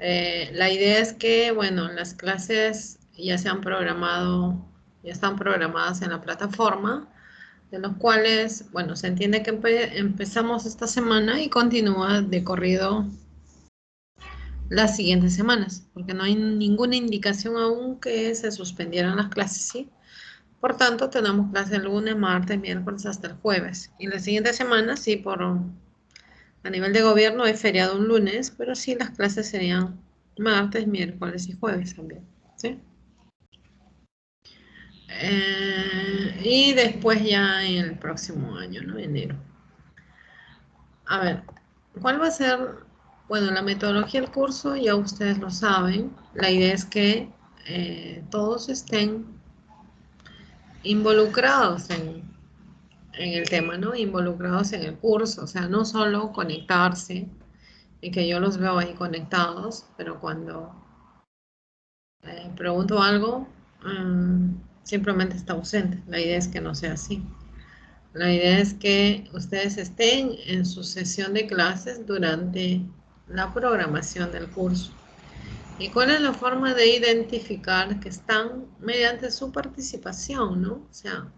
La idea es que, bueno, las clases ya se han programado, ya están programadas en la plataforma, de los cuales, bueno, se entiende que empezamos esta semana y continúa de corrido las siguientes semanas, porque no hay ninguna indicación aún que se suspendieran las clases, ¿sí? Por tanto, tenemos clases el lunes, martes, miércoles hasta el jueves. Y la siguiente semana, sí, a nivel de gobierno hay feriado un lunes, pero sí las clases serían martes, miércoles y jueves también, ¿sí? Y después ya en el próximo año, ¿no? Enero. A ver, ¿cuál va a ser? Bueno, la metodología del curso ya ustedes lo saben. La idea es que todos estén involucrados en el tema, ¿no? Involucrados en el curso, o sea, no solo conectarse y que yo los veo ahí conectados, pero cuando pregunto algo, simplemente está ausente. La idea es que no sea así. La idea es que ustedes estén en su sesión de clases durante la programación del curso. ¿Y cuál es la forma de identificar que están mediante su participación, ¿no? O sea,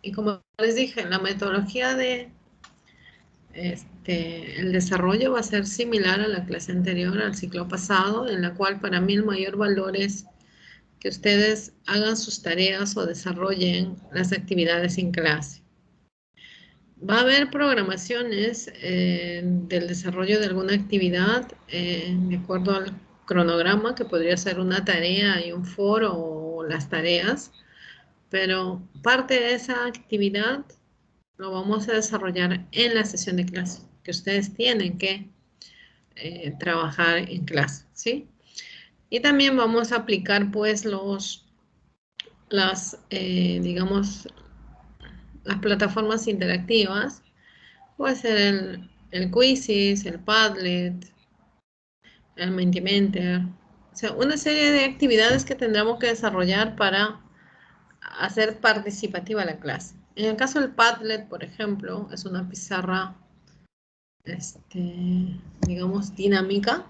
y como les dije, la metodología de el desarrollo va a ser similar a la clase anterior, al ciclo pasado, en la cual para mí el mayor valor es que ustedes hagan sus tareas o desarrollen las actividades en clase. Va a haber programaciones del desarrollo de alguna actividad de acuerdo al cronograma, que podría ser una tarea y un foro o las tareas, pero parte de esa actividad lo vamos a desarrollar en la sesión de clase, que ustedes tienen que trabajar en clase, ¿sí? Y también vamos a aplicar pues digamos, las plataformas interactivas. Puede ser el Quizzes, el Padlet, el Mentimeter. O sea, una serie de actividades que tendremos que desarrollar para hacer participativa la clase. En el caso del Padlet, por ejemplo, es una pizarra, digamos, dinámica,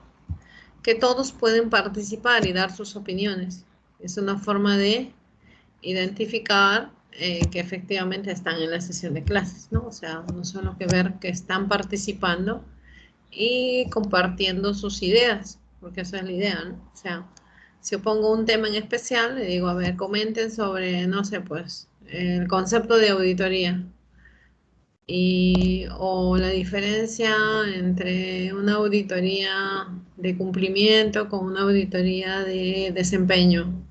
que todos pueden participar y dar sus opiniones. Es una forma de identificar que efectivamente están en la sesión de clases, ¿no? O sea, no solo que ver que están participando y compartiendo sus ideas, porque esa es la idea, ¿no? O sea, si yo pongo un tema en especial, le digo, a ver, comenten sobre, no sé, pues, el concepto de auditoría o la diferencia entre una auditoría de cumplimiento con una auditoría de desempeño,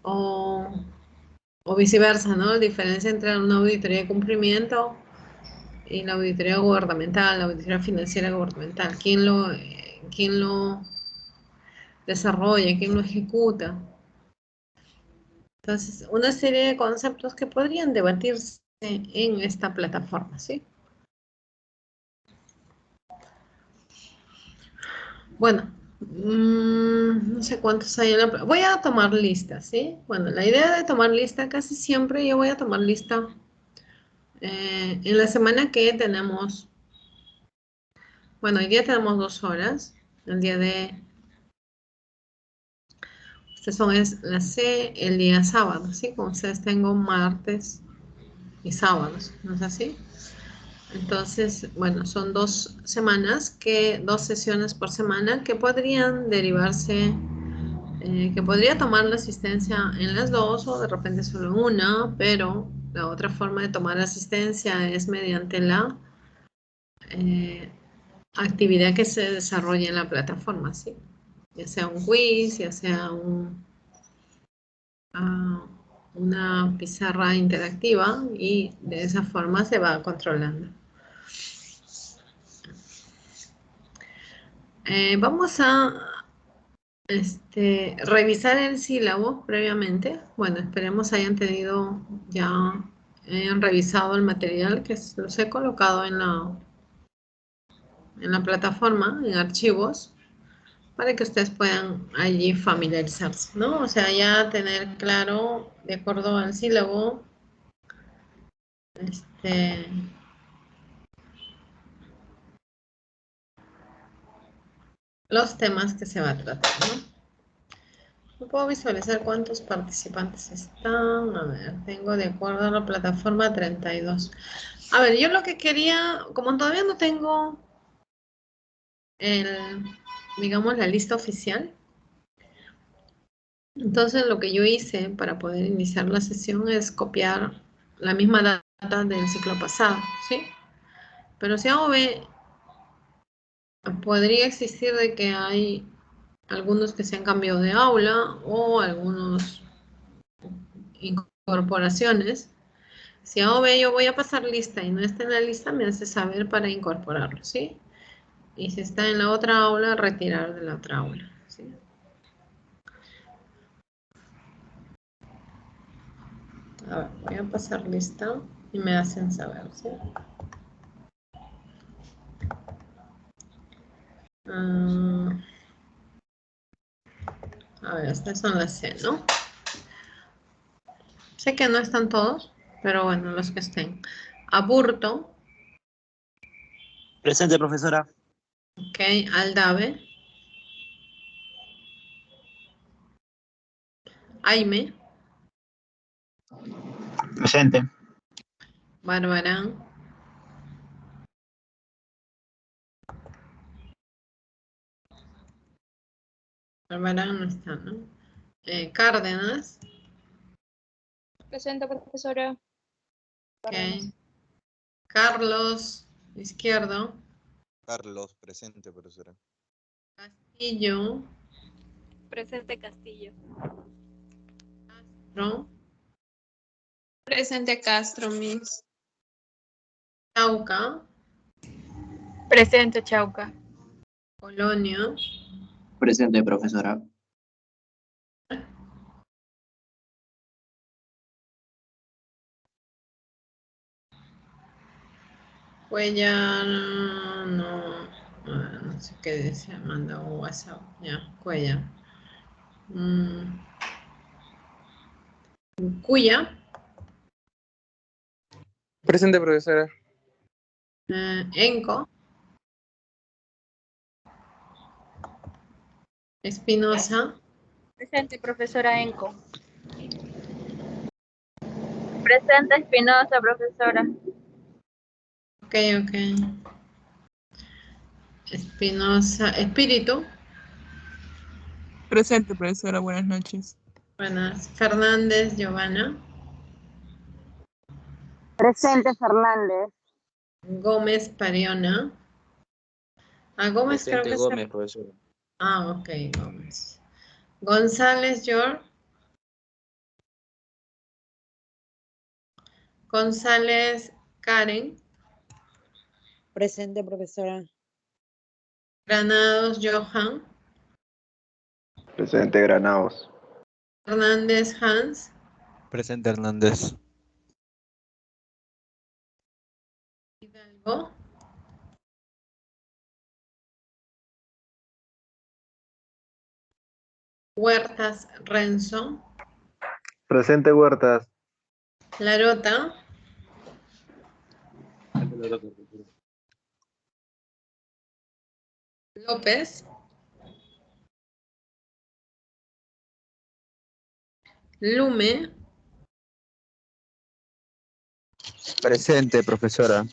o, o viceversa, ¿no? La diferencia entre una auditoría de cumplimiento y la auditoría gubernamental, la auditoría financiera gubernamental. Quién lo desarrolla? ¿Quién lo ejecuta? Entonces, una serie de conceptos que podrían debatirse en esta plataforma, ¿sí? Bueno, no sé cuántos hay en la... Voy a tomar lista, ¿sí? Bueno, la idea de tomar lista, casi siempre yo voy a tomar lista en la semana que tenemos, bueno, hoy día tenemos 2 horas, el día de, estas son la C, el día sábado, ¿sí? Como ustedes tengo martes y sábados, ¿no es así? Entonces, bueno, son 2 semanas, dos sesiones por semana que podrían derivarse, que podría tomar la asistencia en las dos o de repente solo en una, pero la otra forma de tomar asistencia es mediante la eh, actividad que se desarrolla en la plataforma, ¿sí? Ya sea un quiz, ya sea ah, una pizarra interactiva y de esa forma se va controlando. Vamos a revisar el sílabo previamente. Bueno, esperemos hayan tenido ya, hayan revisado el material que los he colocado en la plataforma, en archivos, para que ustedes puedan allí familiarizarse, ¿no? O sea, ya tener claro, de acuerdo al sílabo, este, los temas que se va a tratar, ¿no? No puedo visualizar cuántos participantes están. A ver, tengo de acuerdo a la plataforma 32. A ver, yo lo que quería, como todavía no tengo digamos, la lista oficial, entonces lo que yo hice para poder iniciar la sesión es copiar la misma data del ciclo pasado, ¿sí? Pero si hago B, podría existir de que hay algunos que se han cambiado de aula o algunos incorporaciones. Si hago B, yo voy a pasar lista y no está en la lista, me hace saber para incorporarlo, ¿sí? Y si está en la otra aula, retirar de la otra aula, ¿sí? A ver, voy a pasar lista y me hacen saber, ¿sí? A ver, estas son las C, ¿no? Sé que no están todos, pero bueno, los que estén. Aburto, Presente, profesora. ok. Aldave, Aime, Presente. Barbarán, Barbarán no está, ¿no? Cárdenas, Presente, profesora. ok. Cárdenas. Carlos, Izquierdo, Carlos, presente, profesora. Castillo, Presente, Castillo. Castro, Presente Castro, Miss. Chauca, Presente, Chauca. Polonio, Presente, profesora. Cuellar, no, no sé qué dice, manda un WhatsApp, ya, Cuellar. Cuya, Presente, profesora. Enco, Espinosa, Presente, profesora Enco. Presente, Espinosa, profesora. ok, ok. Espinosa, Espíritu, Presente, profesora. Buenas noches. buenas. Fernández, Giovanna, Presente, Fernández. Gómez, Pariona. Gómez creo Presente, que es... Gómez, profesora. Ok, Gómez. González, George. González, Karen. Presente, profesora. Granados, Johan. Presente, Granados. Hernández, Hans. Presente, Hernández. Hidalgo. Huertas, Renzo. Presente, Huertas. Larota. López. Lume. Presente, profesora.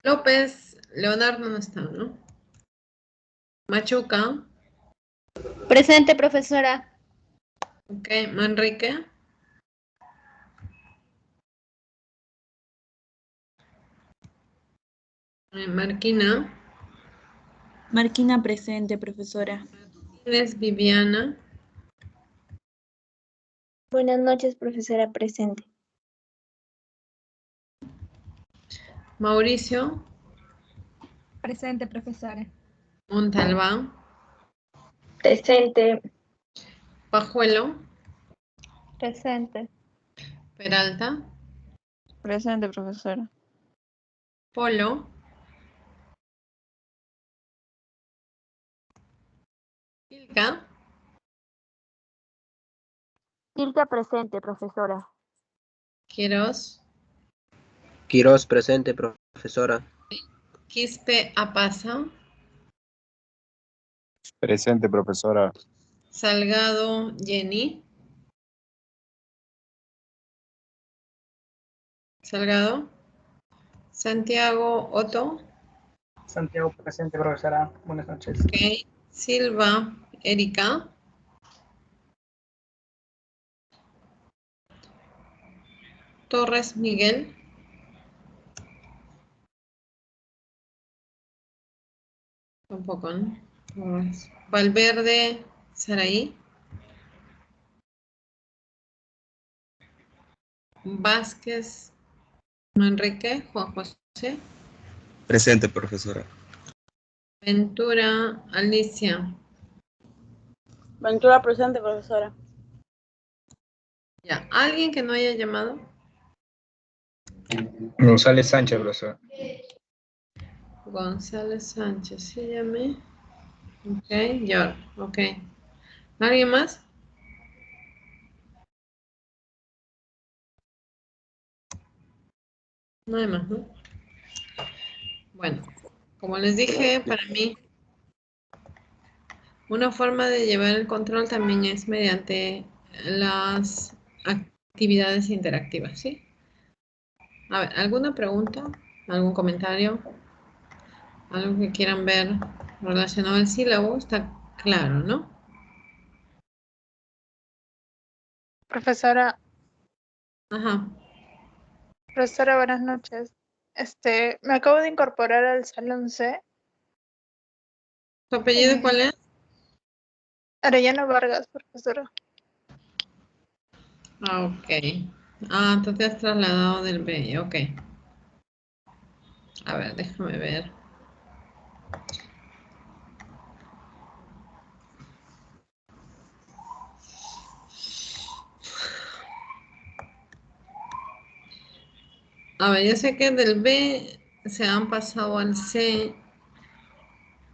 López, Leonardo no está, ¿no? Machuca. Presente, profesora. Ok, Manrique. Marquina. Marquina presente, profesora. Martínez, Viviana. Buenas noches, profesora presente. Mauricio. Presente, profesora. Montalbán. Presente. Pajuelo. Presente. Peralta. Presente, profesora. Polo. Ilka. Tilka presente, profesora. Quiroz. Quirós, presente, profesora. Quispe, Apasa. Presente, profesora. Salgado Jenny. Salgado. Santiago Otto. Santiago presente, profesora. Buenas noches. Ok. Silva Erika. Torres Miguel. Tampoco, ¿no? Torres. Valverde Saraí. Vázquez Manrique Juan José. Presente, profesora. Ventura Alicia. Ventura presente, profesora. Ya. ¿Alguien que no haya llamado? González Sánchez, profesor. González Sánchez, sí llamé. Ok, ya, ok. ¿Alguien más? No hay más, ¿no? Bueno, como les dije, para mí, una forma de llevar el control también es mediante las actividades interactivas, ¿sí? A ver, ¿alguna pregunta? ¿Algún comentario? ¿Algo que quieran ver relacionado al sílabo? Está claro, ¿no? Profesora, Ajá. profesora, buenas noches. Me acabo de incorporar al salón C. ¿Tu apellido cuál es? Arellano Vargas, profesora. Ah, ok. Ah, tú te has trasladado del B, ok. A ver, déjame ver. A ver, yo sé que del B se han pasado al C,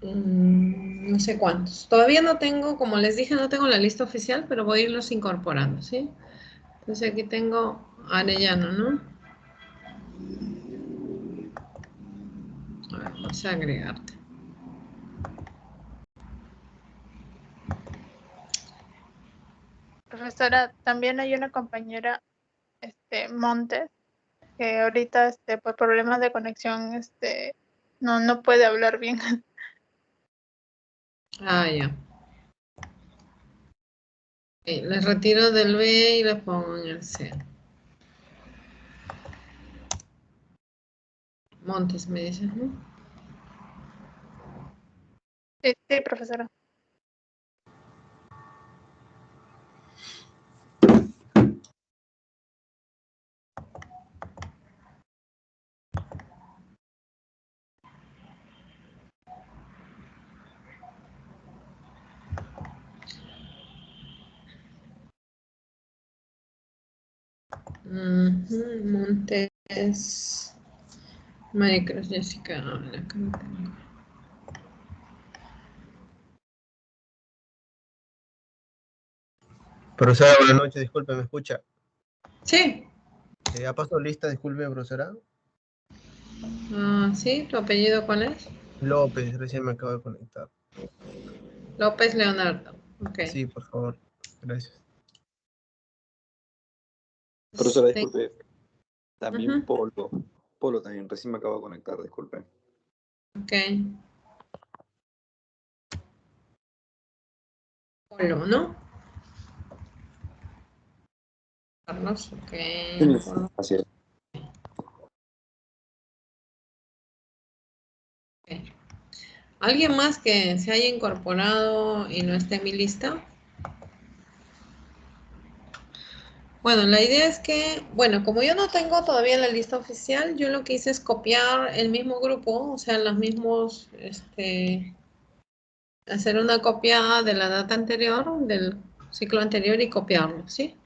no sé cuántos. Todavía no tengo, como les dije, no tengo la lista oficial, pero voy a irlos incorporando, ¿sí? Entonces aquí tengo Arellano, ¿no? A ver, vamos a agregarte. Profesora, también hay una compañera, Montes, que ahorita, por problemas de conexión, no puede hablar bien. Ah, ya. Ok, les retiro del B y les pongo en el C. Montes, me dices, ¿no? Sí, profesora. Montes. Maricruz Jessica, a ver, acá lo tengo. Profesora, buenas noches, disculpe, ¿me escucha? Sí. ¿Ha pasado lista? Disculpe, profesora. Ah, sí, ¿tu apellido cuál es? López, recién me acabo de conectar. López Leonardo. Ok. Sí, por favor. Gracias. Profesora, disculpe. También Ujú. Polo. Polo también, recién me acabo de conectar, disculpe. Ok. Polo, ¿no? Carlos, ok. Polo. Así es. Ok. ¿Alguien más que se haya incorporado y no esté en mi lista? Bueno, la idea es que, bueno, como yo no tengo todavía la lista oficial, yo lo que hice es copiar el mismo grupo, o sea, los mismos, hacer una copia de la data anterior, del ciclo anterior y copiarlo, ¿sí?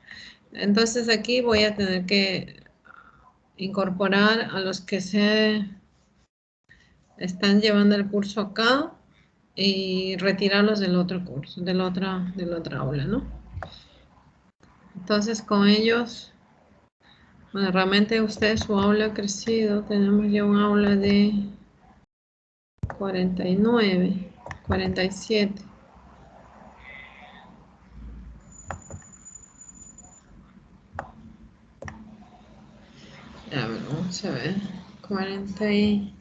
Entonces aquí voy a tener que incorporar a los que se están llevando el curso acá y retirarlos del otro curso, de la otra aula, ¿no? Entonces con ellos, bueno, realmente ustedes su aula ha crecido, tenemos ya un aula de 49, 47. Vamos a ver. 40 y...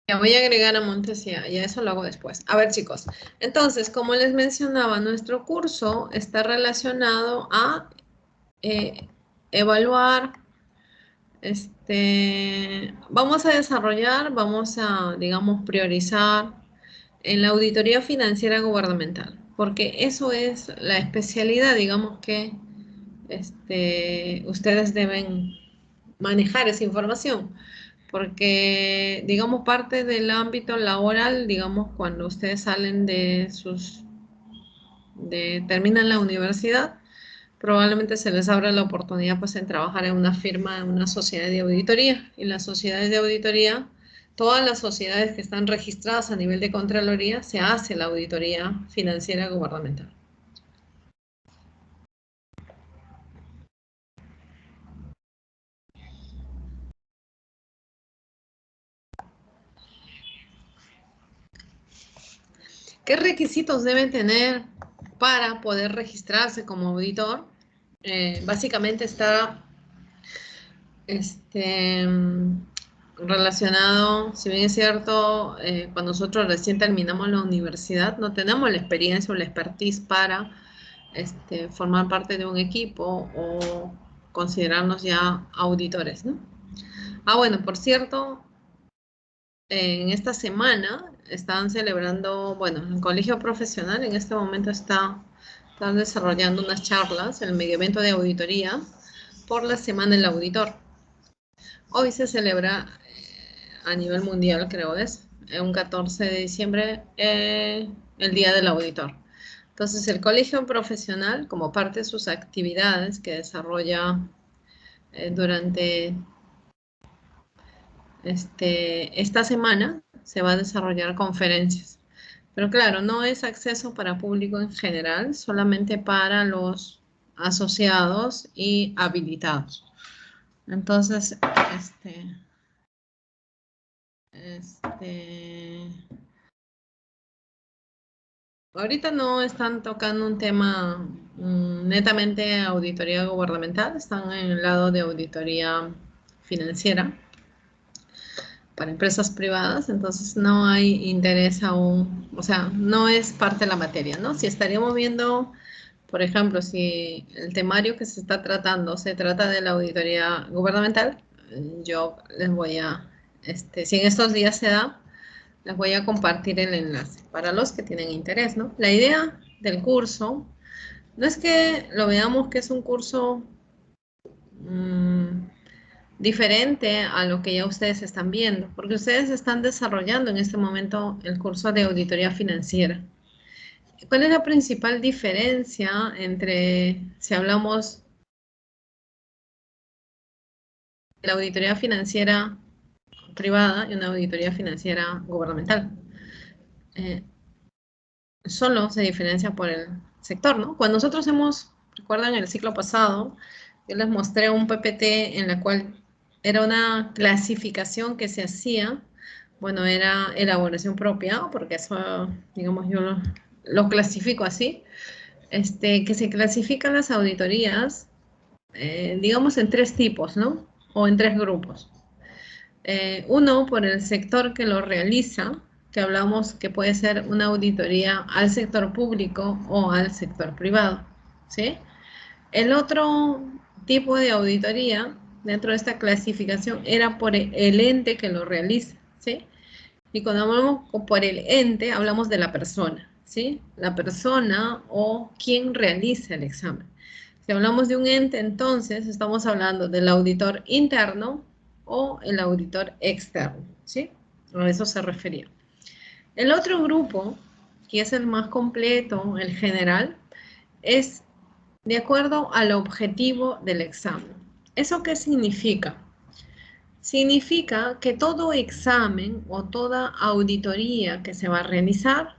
Ya voy a agregar a Montes y eso lo hago después. A ver, chicos. Entonces, como les mencionaba, nuestro curso está relacionado a evaluar, vamos a desarrollar, vamos a, digamos, priorizar en la auditoría financiera gubernamental, porque eso es la especialidad, digamos, que ustedes deben manejar esa información, porque, digamos, parte del ámbito laboral, digamos, cuando ustedes salen terminan la universidad, probablemente se les abra la oportunidad pues en trabajar en una firma, en una sociedad de auditoría. Y las sociedades de auditoría, todas las sociedades que están registradas a nivel de Contraloría, se hace la auditoría financiera gubernamental. ¿Qué requisitos deben tener para poder registrarse como auditor? Básicamente está relacionado, si bien es cierto, cuando nosotros recién terminamos la universidad, no tenemos la experiencia o la expertise para formar parte de un equipo o considerarnos ya auditores, ¿no? Ah, bueno, por cierto, en esta semana están celebrando, bueno, el colegio profesional en este momento están desarrollando unas charlas, el medio evento de auditoría, por la Semana del Auditor. Hoy se celebra a nivel mundial, creo es, un 14 de diciembre, el Día del Auditor. Entonces, el colegio profesional, como parte de sus actividades que desarrolla durante esta semana, se va a desarrollar conferencias. Pero claro, no es acceso para público en general, solamente para los asociados y habilitados. Entonces, ahorita no están tocando un tema netamente auditoría gubernamental, están en el lado de auditoría financiera para empresas privadas, entonces no hay interés aún, o sea, no es parte de la materia, ¿no? Si estaríamos viendo, por ejemplo, si el temario que se está tratando se trata de la auditoría gubernamental, yo les voy a, si en estos días se da, les voy a compartir el enlace para los que tienen interés, ¿no? La idea del curso no es que lo veamos que es un curso diferente a lo que ya ustedes están viendo, porque ustedes están desarrollando en este momento el curso de auditoría financiera. ¿Cuál es la principal diferencia entre, si hablamos de la auditoría financiera privada y una auditoría financiera gubernamental? Solo se diferencia por el sector, ¿no? Cuando nosotros recuerdan el ciclo pasado, yo les mostré un PPT en la cual era una clasificación que se hacía, bueno, era elaboración propia, porque eso, digamos, yo lo clasifico así, que se clasifican las auditorías, digamos, en 3 tipos, ¿no? O en 3 grupos. Uno, por el sector que lo realiza, que hablamos que puede ser una auditoría al sector público o al sector privado, ¿sí? El otro tipo de auditoría dentro de esta clasificación era por el ente que lo realiza, ¿sí? Y cuando hablamos por el ente, hablamos de la persona, ¿sí? La persona o quien realiza el examen. Si hablamos de un ente, entonces estamos hablando del auditor interno o el auditor externo, ¿sí? A eso se refería. El otro grupo, que es el más completo, el general, es de acuerdo al objetivo del examen. ¿Eso qué significa? Significa que todo examen o toda auditoría que se va a realizar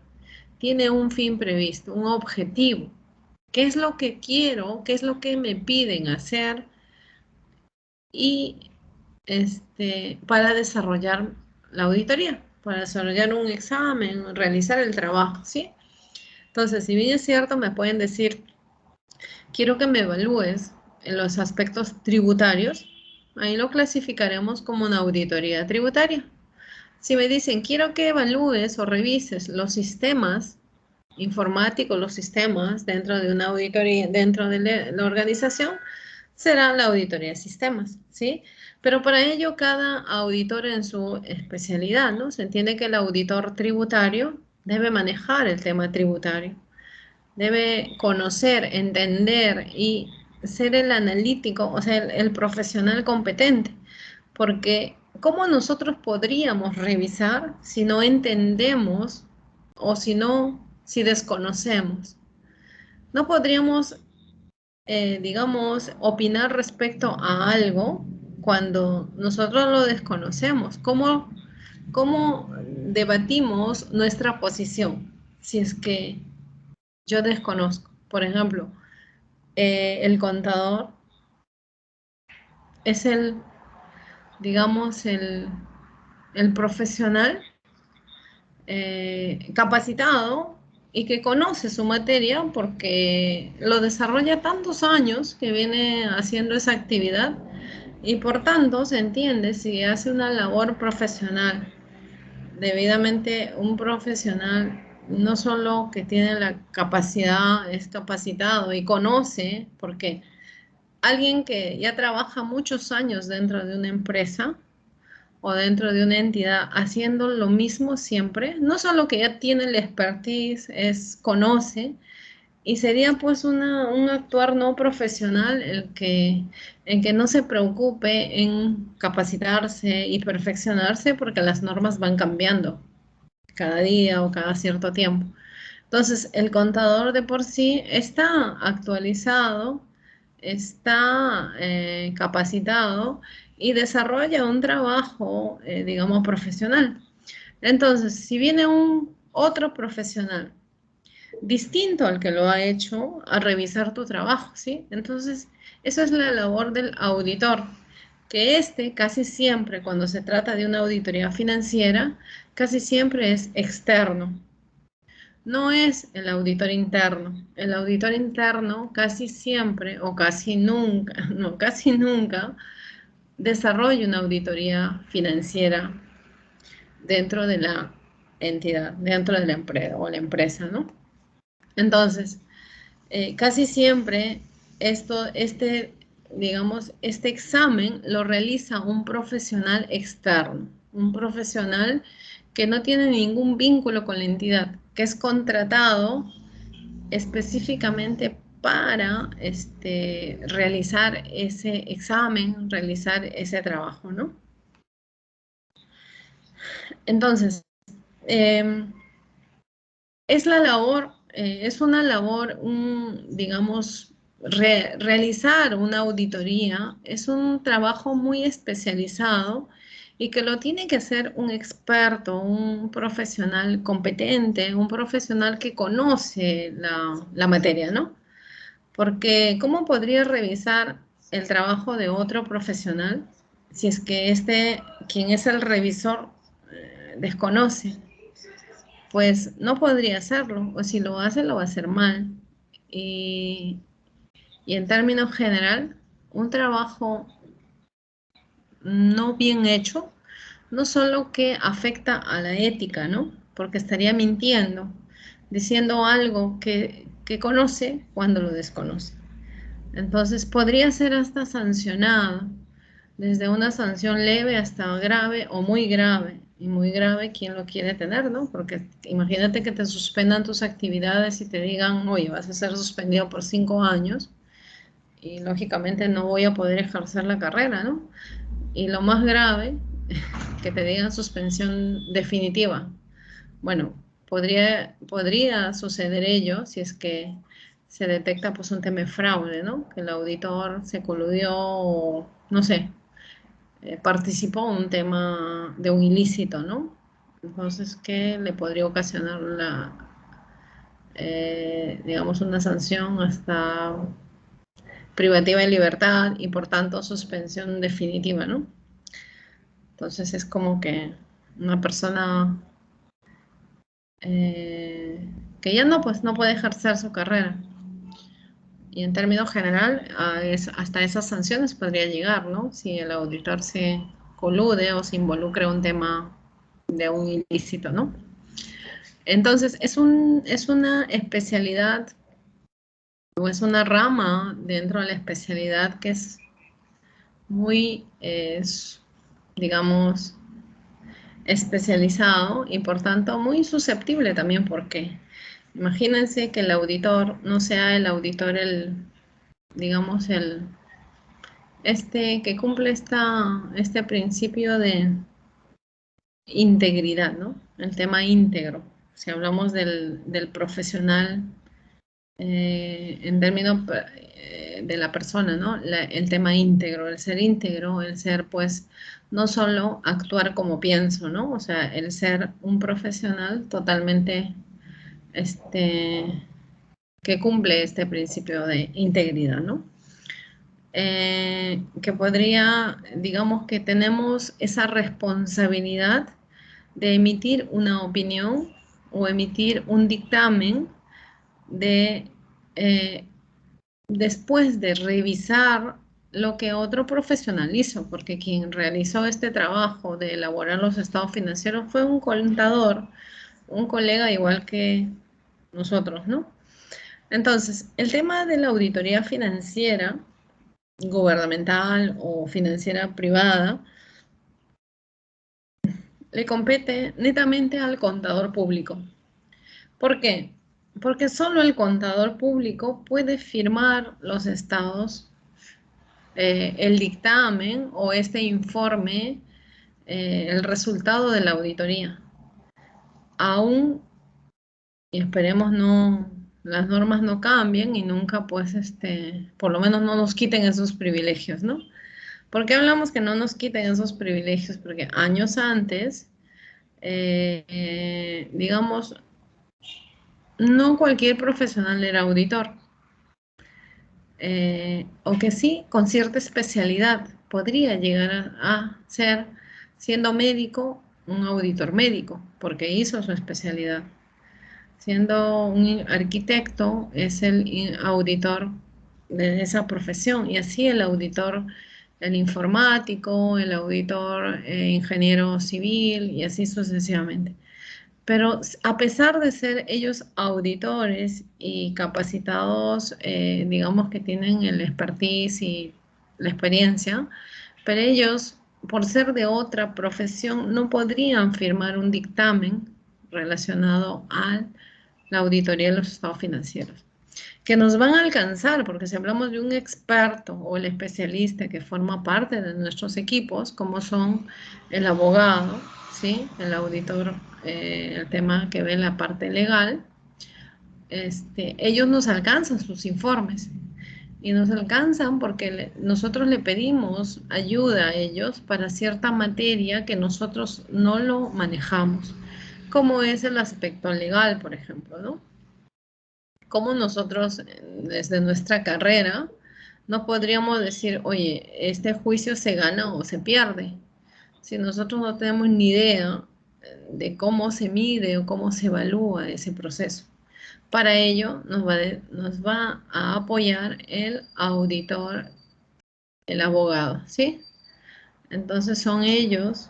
tiene un fin previsto, un objetivo. ¿Qué es lo que quiero? ¿Qué es lo que me piden hacer? Y para desarrollar la auditoría. para desarrollar un examen, realizar el trabajo, ¿sí? Entonces, si bien es cierto, me pueden decir, quiero que me evalúes en los aspectos tributarios, ahí lo clasificaremos como una auditoría tributaria. Si me dicen, quiero que evalúes o revises los sistemas informáticos, los sistemas dentro de una auditoría, dentro de la organización, será la auditoría de sistemas, ¿sí? Pero para ello cada auditor en su especialidad, ¿no? Se entiende que el auditor tributario debe manejar el tema tributario, debe conocer, entender y ser el analítico, o sea, el profesional competente, porque ¿cómo nosotros podríamos revisar si no entendemos o si desconocemos? No podríamos digamos, opinar respecto a algo cuando nosotros lo desconocemos. ¿Cómo debatimos nuestra posición si es que yo desconozco? Por ejemplo, el contador es digamos, el profesional capacitado y que conoce su materia porque lo desarrolla tantos años que viene haciendo esa actividad y por tanto se entiende si hace una labor profesional. Debidamente un profesional no solo que tiene la capacidad, es capacitado y conoce, porque alguien que ya trabaja muchos años dentro de una empresa o dentro de una entidad haciendo lo mismo siempre, no solo que ya tiene la expertise, conoce, y sería pues un actuar no profesional el que no se preocupe en capacitarse y perfeccionarse porque las normas van cambiando cada día o cada cierto tiempo. Entonces, el contador de por sí está actualizado, está capacitado y desarrolla un trabajo, digamos, profesional. Entonces, si viene un otro profesional distinto al que lo ha hecho, a revisar tu trabajo, ¿sí? Entonces, eso es la labor del auditor, que casi siempre, cuando se trata de una auditoría financiera, casi siempre es externo. No es el auditor interno. El auditor interno casi siempre o casi nunca, no, casi nunca desarrolla una auditoría financiera dentro de la entidad, dentro de la empresa o la empresa, ¿no? Entonces, casi siempre digamos, este examen lo realiza un profesional externo, un profesional que no tiene ningún vínculo con la entidad, que es contratado específicamente para realizar ese examen, realizar ese trabajo, ¿no? Entonces, es una labor, digamos, realizar una auditoría es un trabajo muy especializado y que lo tiene que hacer un experto, un profesional competente, un profesional que conoce la materia, ¿no? Porque ¿cómo podría revisar el trabajo de otro profesional si es que quien es el revisor, desconoce? Pues no podría hacerlo, o si lo hace, lo va a hacer mal. Y en términos general, un trabajo no bien hecho, no solo que afecta a la ética, ¿no? Porque estaría mintiendo, diciendo algo que conoce cuando lo desconoce. Entonces, podría ser hasta sancionado, desde una sanción leve hasta grave o muy grave. Y muy grave, ¿quién lo quiere tener, no? Porque imagínate que te suspendan tus actividades y te digan, oye, vas a ser suspendido por 5 años y lógicamente no voy a poder ejercer la carrera, ¿no? Y lo más grave, que te digan suspensión definitiva. Bueno, podría suceder ello si es que se detecta pues un tema de fraude, ¿no? Que el auditor se coludió o, no sé, participó en un tema de un ilícito, ¿no? Entonces, ¿qué le podría ocasionar digamos, una sanción hasta privativa de libertad y por tanto suspensión definitiva, ¿no? Entonces es como que una persona que ya no, pues, no puede ejercer su carrera. Y en términos general, hasta esas sanciones podría llegar, ¿no? Si el auditor se colude o se involucra en un tema de un ilícito, ¿no? Entonces, es una especialidad o es una rama dentro de la especialidad que es muy, digamos, especializado y por tanto muy susceptible también, porque imagínense que el auditor no sea el auditor digamos, que cumple este principio de integridad, ¿no? El tema íntegro. Si hablamos del profesional en términos de la persona, ¿no? El tema íntegro, el ser, pues, no solo actuar como pienso, ¿no? O sea, el ser un profesional totalmente, que cumple este principio de integridad, ¿no? Que podría, digamos que tenemos esa responsabilidad de emitir una opinión o emitir un dictamen después de revisar lo que otro profesional hizo, porque quien realizó este trabajo de elaborar los estados financieros fue un contador, un colega igual que nosotros, ¿no? Entonces, el tema de la auditoría financiera, gubernamental o financiera privada, le compete netamente al contador público. ¿Por qué? Porque solo el contador público puede firmar los estados, el dictamen o este informe, el resultado de la auditoría. Aún, y esperemos las normas no cambien y nunca, pues, por lo menos no nos quiten esos privilegios, ¿no? ¿Por qué hablamos que no nos quiten esos privilegios? Porque años antes, digamos, no cualquier profesional era auditor. O que sí, con cierta especialidad, podría llegar a ser, siendo médico, un auditor médico, porque hizo su especialidad. Siendo un arquitecto, es el auditor de esa profesión, y así el auditor, el informático, el auditor ingeniero civil, y así sucesivamente. Pero a pesar de ser ellos auditores y capacitados, digamos que tienen el expertise y la experiencia, pero ellos, por ser de otra profesión, no podrían firmar un dictamen relacionado a la auditoría de los estados financieros, que nos van a alcanzar, porque si hablamos de un experto o el especialista que forma parte de nuestros equipos, como son el abogado, ¿sí? El auditor, el tema que ve la parte legal, ellos nos alcanzan sus informes y nos alcanzan porque nosotros le pedimos ayuda a ellos para cierta materia que nosotros no lo manejamos, como es el aspecto legal, por ejemplo, ¿no? Como nosotros, desde nuestra carrera, no podríamos decir, oye, este juicio se gana o se pierde. Si nosotros no tenemos ni idea de cómo se mide o cómo se evalúa ese proceso. Para ello nos va a apoyar el auditor, el abogado, ¿sí? Entonces son ellos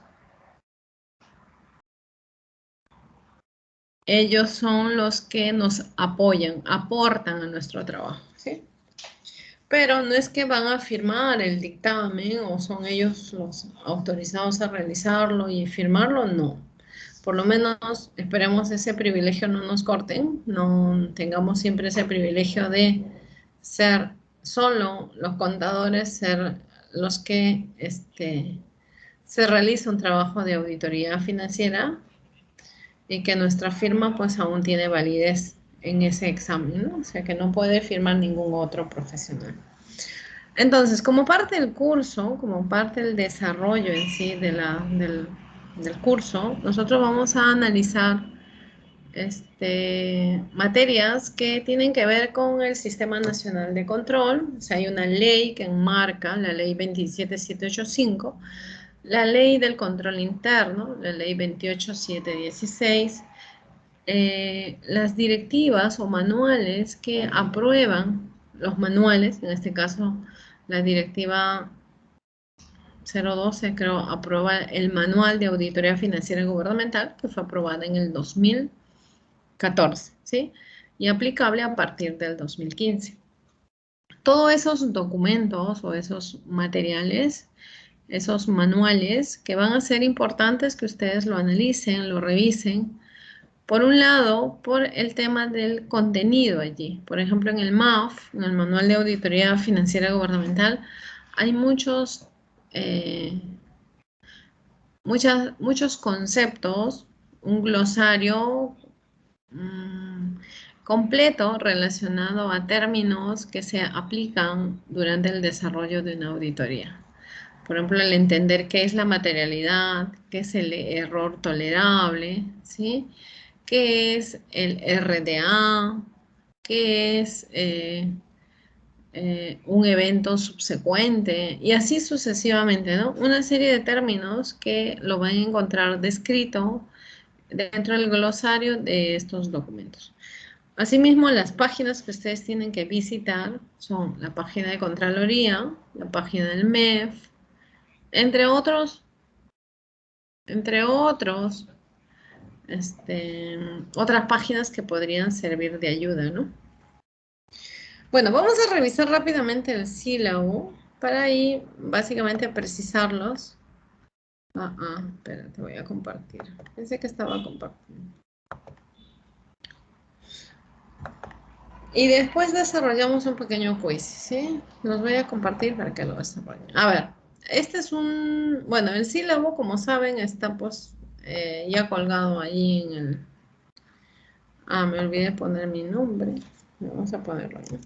son los que nos apoyan, aportan a nuestro trabajo, ¿sí? Pero no es que van a firmar el dictamen o son ellos los autorizados a realizarlo y firmarlo, no. Por lo menos esperemos ese privilegio no nos corten, no tengamos siempre ese privilegio de ser solo los contadores, ser los que se realiza un trabajo de auditoría financiera y que nuestra firma pues aún tiene validez en ese examen, ¿no? O sea que no puede firmar ningún otro profesional. Entonces, como parte del curso, como parte del desarrollo en sí del curso, nosotros vamos a analizar materias que tienen que ver con el Sistema Nacional de Control. O sea, hay una ley que enmarca, la ley 27785, La ley del control interno, la ley 28716, las directivas o manuales que aprueban, los manuales, en este caso la directiva 012, creo, aprueba el manual de auditoría financiera gubernamental, que fue aprobada en el 2014, ¿sí? Y aplicable a partir del 2015. Todos esos documentos o esos materiales, esos manuales que van a ser importantes que ustedes lo analicen, lo revisen. Por un lado, por el tema del contenido allí. Por ejemplo, en el MAF, en el Manual de Auditoría Financiera Gubernamental, hay muchos conceptos, un glosario completo relacionado a términos que se aplican durante el desarrollo de una auditoría. Por ejemplo, el entender qué es la materialidad, qué es el error tolerable, ¿sí? ¿Qué es el RDA? ¿Qué es un evento subsecuente? Y así sucesivamente, ¿no? Una serie de términos que lo van a encontrar descrito dentro del glosario de estos documentos. Asimismo, las páginas que ustedes tienen que visitar son la página de Contraloría, la página del MEF, entre otros, otras páginas que podrían servir de ayuda, ¿no? Bueno, vamos a revisar rápidamente el sílabo para ahí básicamente precisarlos. Espera, te voy a compartir. Pensé que estaba compartiendo. Y después desarrollamos un pequeño quiz, ¿sí? Los voy a compartir para que lo desarrollen. A ver, este es bueno, el sílabo, como saben, está pues ya colgado ahí en el... me olvidé poner mi nombre. Vamos a ponerlo ahí.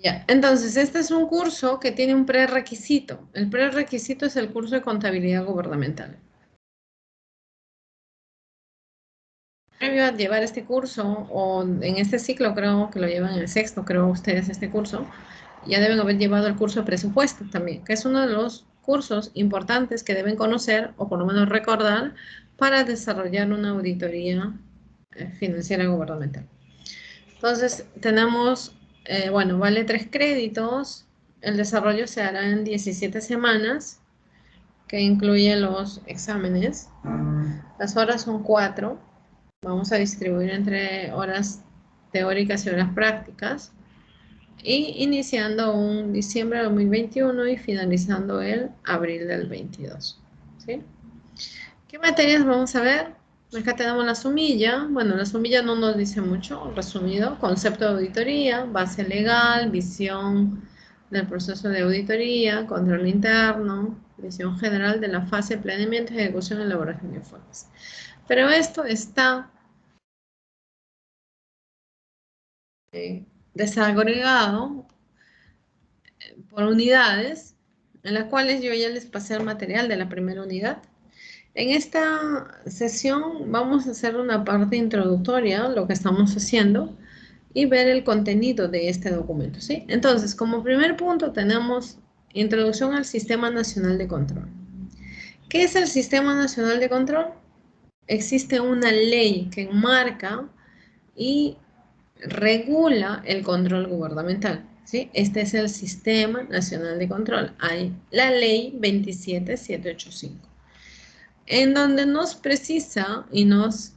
Ya, entonces este es un curso que tiene un prerequisito. El prerequisito es el curso de contabilidad gubernamental. Previo a llevar este curso, o en este ciclo creo que lo llevan en el sexto, creo ustedes este curso, ya deben haber llevado el curso de presupuesto también, que es uno de los cursos importantes que deben conocer, o por lo menos recordar, para desarrollar una auditoría financiera gubernamental. Entonces, tenemos, bueno, vale 3 créditos, el desarrollo se hará en 17 semanas, que incluye los exámenes, las horas son 4, vamos a distribuir entre horas teóricas y horas prácticas, y iniciando un diciembre de 2021 y finalizando el abril del 22, ¿sí? ¿Qué materias vamos a ver? Acá tenemos la sumilla. Bueno, la sumilla no nos dice mucho, resumido. Concepto de auditoría, base legal, visión del proceso de auditoría, control interno, visión general de la fase de planeamiento, ejecución y elaboración de informes. Pero esto está desagregado por unidades, en las cuales yo ya les pasé el material de la primera unidad. En esta sesión vamos a hacer una parte introductoria, lo que estamos haciendo, y ver el contenido de este documento, ¿sí? Entonces, como primer punto tenemos introducción al Sistema Nacional de Control. ¿Qué es el Sistema Nacional de Control? Existe una ley que enmarca y regula el control gubernamental, ¿sí? Este es el Sistema Nacional de Control. Hay la ley 27785. En donde nos precisa y nos,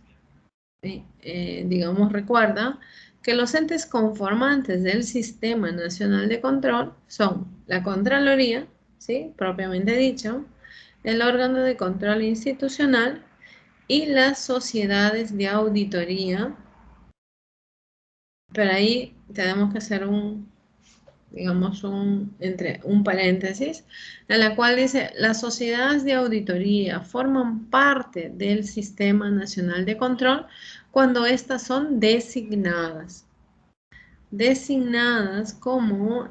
digamos, recuerda que los entes conformantes del Sistema Nacional de Control son la Contraloría, ¿sí? Propiamente dicho, el órgano de control institucional y las sociedades de auditoría. Pero ahí tenemos que hacer digamos, un paréntesis, en la cual dice, las sociedades de auditoría forman parte del Sistema Nacional de Control cuando éstas son designadas como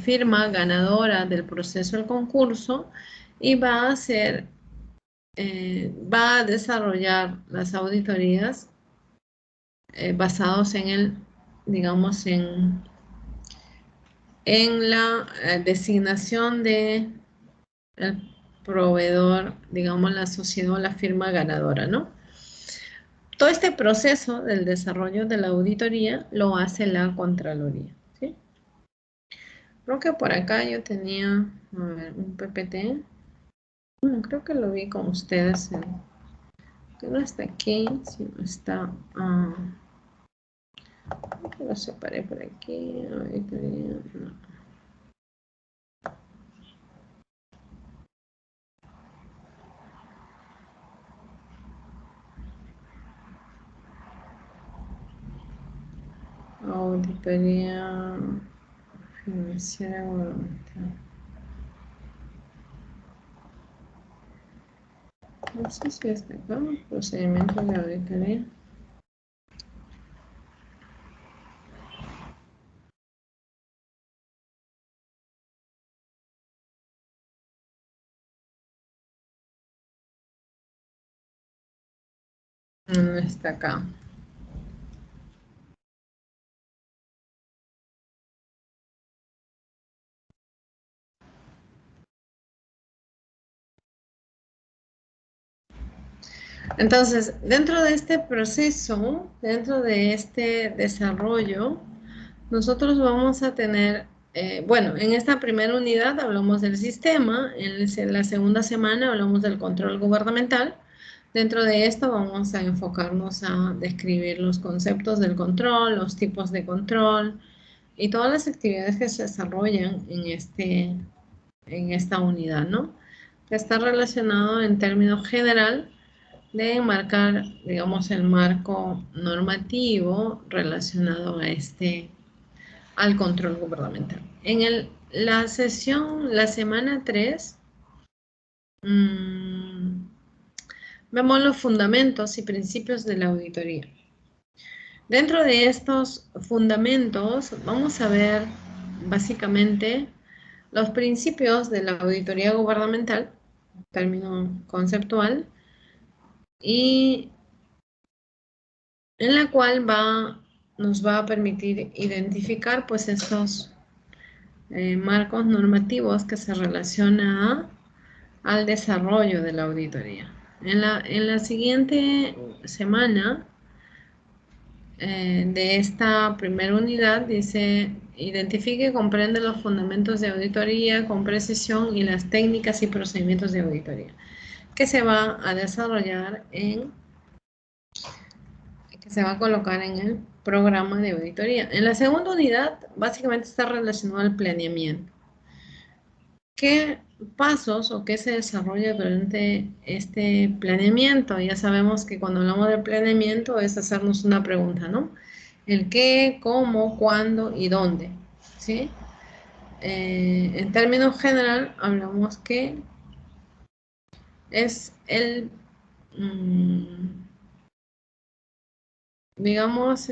firma ganadora del proceso del concurso y va a desarrollar las auditorías basados en digamos, en en la designación de el proveedor, digamos, la sociedad o la firma ganadora, ¿no? Todo este proceso del desarrollo de la auditoría lo hace la Contraloría, ¿sí? Creo que por acá yo tenía, a ver, un PPT. Bueno, creo que lo vi con ustedes, que no está aquí, sino está, lo separé por aquí, auditoría, no. Auditoría financiera gubernamental. No sé si está acá, procedimiento de auditoría. No está acá. Entonces, dentro de este proceso, dentro de este desarrollo, nosotros vamos a tener, bueno, en esta primera unidad hablamos del sistema, en la segunda semana hablamos del control gubernamental. Dentro de esto vamos a enfocarnos a describir los conceptos del control, los tipos de control y todas las actividades que se desarrollan en esta unidad, ¿no? Que está relacionado en términos general de enmarcar, digamos, el marco normativo relacionado al control gubernamental. En la semana 3, vemos los fundamentos y principios de la auditoría. Dentro de estos fundamentos vamos a ver básicamente los principios de la auditoría gubernamental, término conceptual, y en la cual nos va a permitir identificar pues estos marcos normativos que se relacionan al desarrollo de la auditoría. En la siguiente semana de esta primera unidad dice: identifique y comprende los fundamentos de auditoría con precisión y las técnicas y procedimientos de auditoría, que se va a desarrollar que se va a colocar en el programa de auditoría. En la segunda unidad, básicamente está relacionado al planeamiento. ¿Qué pasos o qué se desarrolla durante este planeamiento? Ya sabemos que cuando hablamos de planeamiento es hacernos una pregunta, ¿no? El qué, cómo, cuándo y dónde, ¿sí? En términos general, hablamos que es digamos,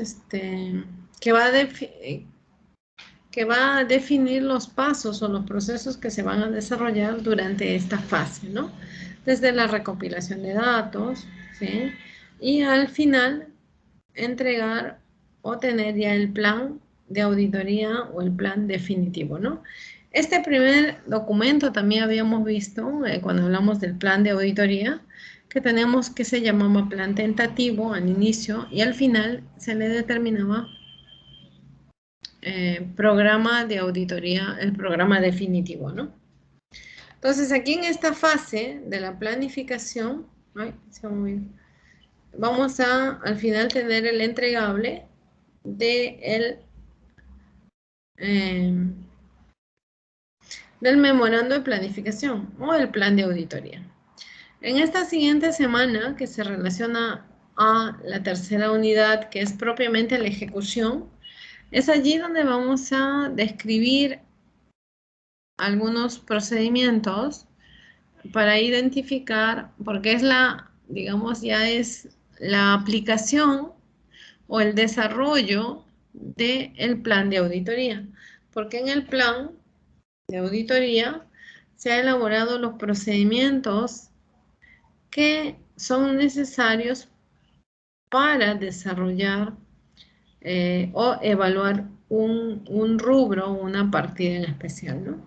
que va a definir los pasos o los procesos que se van a desarrollar durante esta fase, ¿no? Desde la recopilación de datos, ¿sí? Y al final, entregar o tener ya el plan de auditoría o el plan definitivo, ¿no? Este primer documento también habíamos visto cuando hablamos del plan de auditoría, que tenemos que se llamaba plan tentativo al inicio y al final se le determinaba programa de auditoría, el programa definitivo, ¿no? Entonces, aquí en esta fase de la planificación, vamos a al final tener el entregable del memorando de planificación o el plan de auditoría. En esta siguiente semana, que se relaciona a la tercera unidad, que es propiamente la ejecución, es allí donde vamos a describir algunos procedimientos para identificar, porque es digamos, ya es la aplicación o el desarrollo del plan de auditoría. Porque en el plan de auditoría se han elaborado los procedimientos que son necesarios para desarrollar o evaluar un rubro, una partida en especial, ¿no?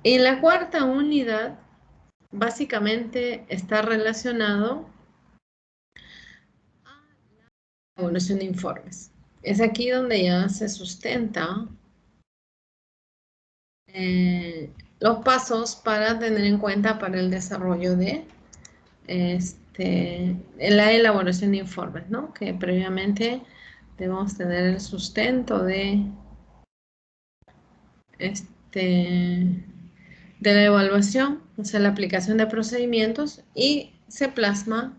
En la cuarta unidad, básicamente está relacionado a la evaluación de informes. Es aquí donde ya se sustenta los pasos para tener en cuenta para el desarrollo de la elaboración de informes, ¿no? Que previamente debemos tener el sustento de de la evaluación, o sea, la aplicación de procedimientos y se plasma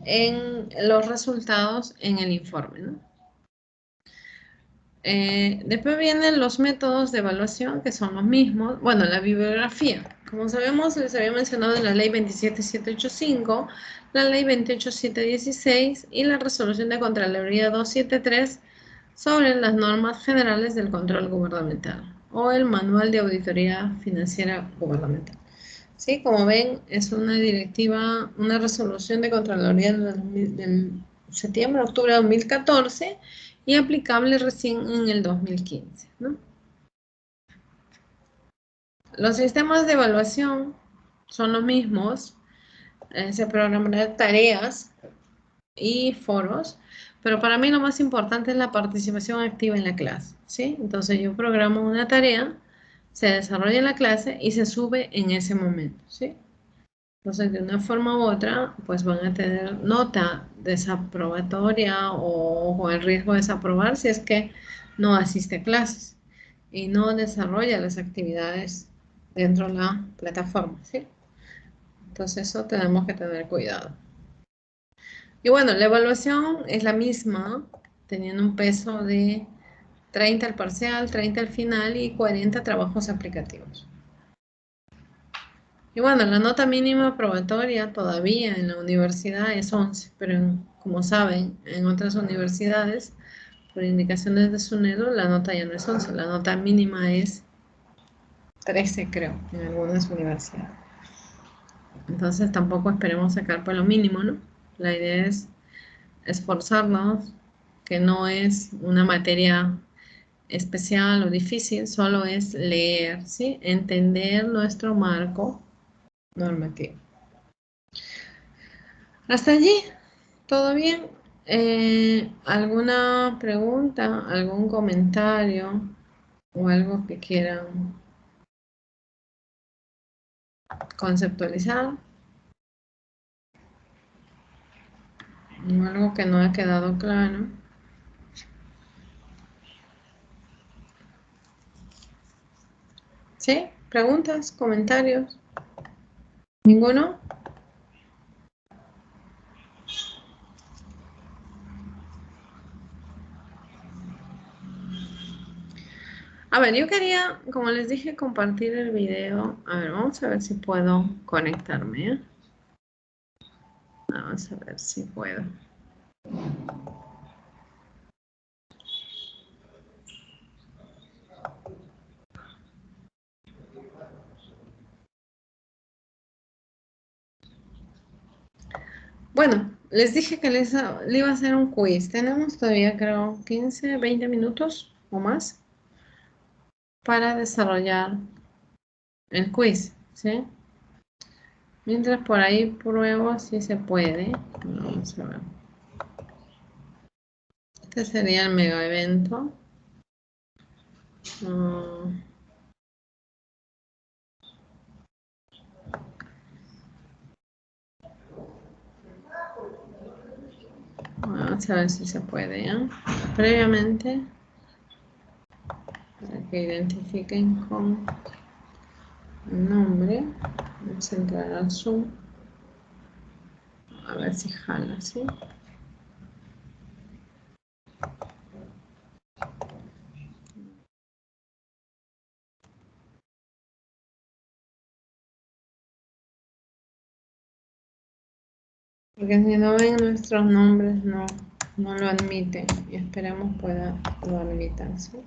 en los resultados en el informe, ¿no? Después vienen los métodos de evaluación, que son los mismos. Bueno, la bibliografía. Como sabemos, les había mencionado la ley 27785, la ley 28716 y la resolución de Contraloría 273 sobre las normas generales del control gubernamental o el manual de auditoría financiera gubernamental. Sí, como ven, es una directiva, una resolución de Contraloría del septiembre-octubre de 2014 y aplicable recién en el 2015, ¿no? Los sistemas de evaluación son los mismos, se programarán tareas y foros, pero para mí lo más importante es la participación activa en la clase, ¿sí? Entonces yo programo una tarea, se desarrolla en la clase y se sube en ese momento, ¿sí? Entonces, de una forma u otra, pues van a tener nota desaprobatoria o con el riesgo de desaprobar si es que no asiste a clases y no desarrolla las actividades dentro de la plataforma, ¿sí? Entonces, eso tenemos que tener cuidado. Y bueno, la evaluación es la misma, teniendo un peso de 30 al parcial, 30 al final y 40 trabajos aplicativos. Y bueno, la nota mínima probatoria todavía en la universidad es 11, pero como saben, en otras universidades, por indicaciones de SUNEDU, la nota ya no es 11, la nota mínima es 13, creo, en algunas universidades. Entonces tampoco esperemos sacar por lo mínimo, ¿no? La idea es esforzarnos, que no es una materia especial o difícil, solo es leer, ¿sí? Entender nuestro marco normativo. Hasta allí, ¿todo bien? ¿Alguna pregunta, algún comentario o algo que quieran conceptualizar? ¿O algo que no ha quedado claro? ¿Sí? ¿Preguntas? ¿Comentarios? ¿Ninguno? A ver, yo quería, como les dije, compartir el video. A ver, vamos a ver si puedo conectarme, ¿eh? Vamos a ver si puedo. Bueno, les dije que le iba a hacer un quiz. Tenemos todavía, creo, 15, 20 minutos o más para desarrollar el quiz, ¿sí? Mientras por ahí pruebo si se puede. Vamos a ver. Este sería el mega evento. Vamos a ver si se puede, ¿eh? Previamente, para que identifiquen con el nombre. Vamos a entrar al Zoom. A ver si jala, ¿sí? Porque si no ven nuestros nombres, no lo admiten. Y esperemos pueda lo admitan, ¿sí?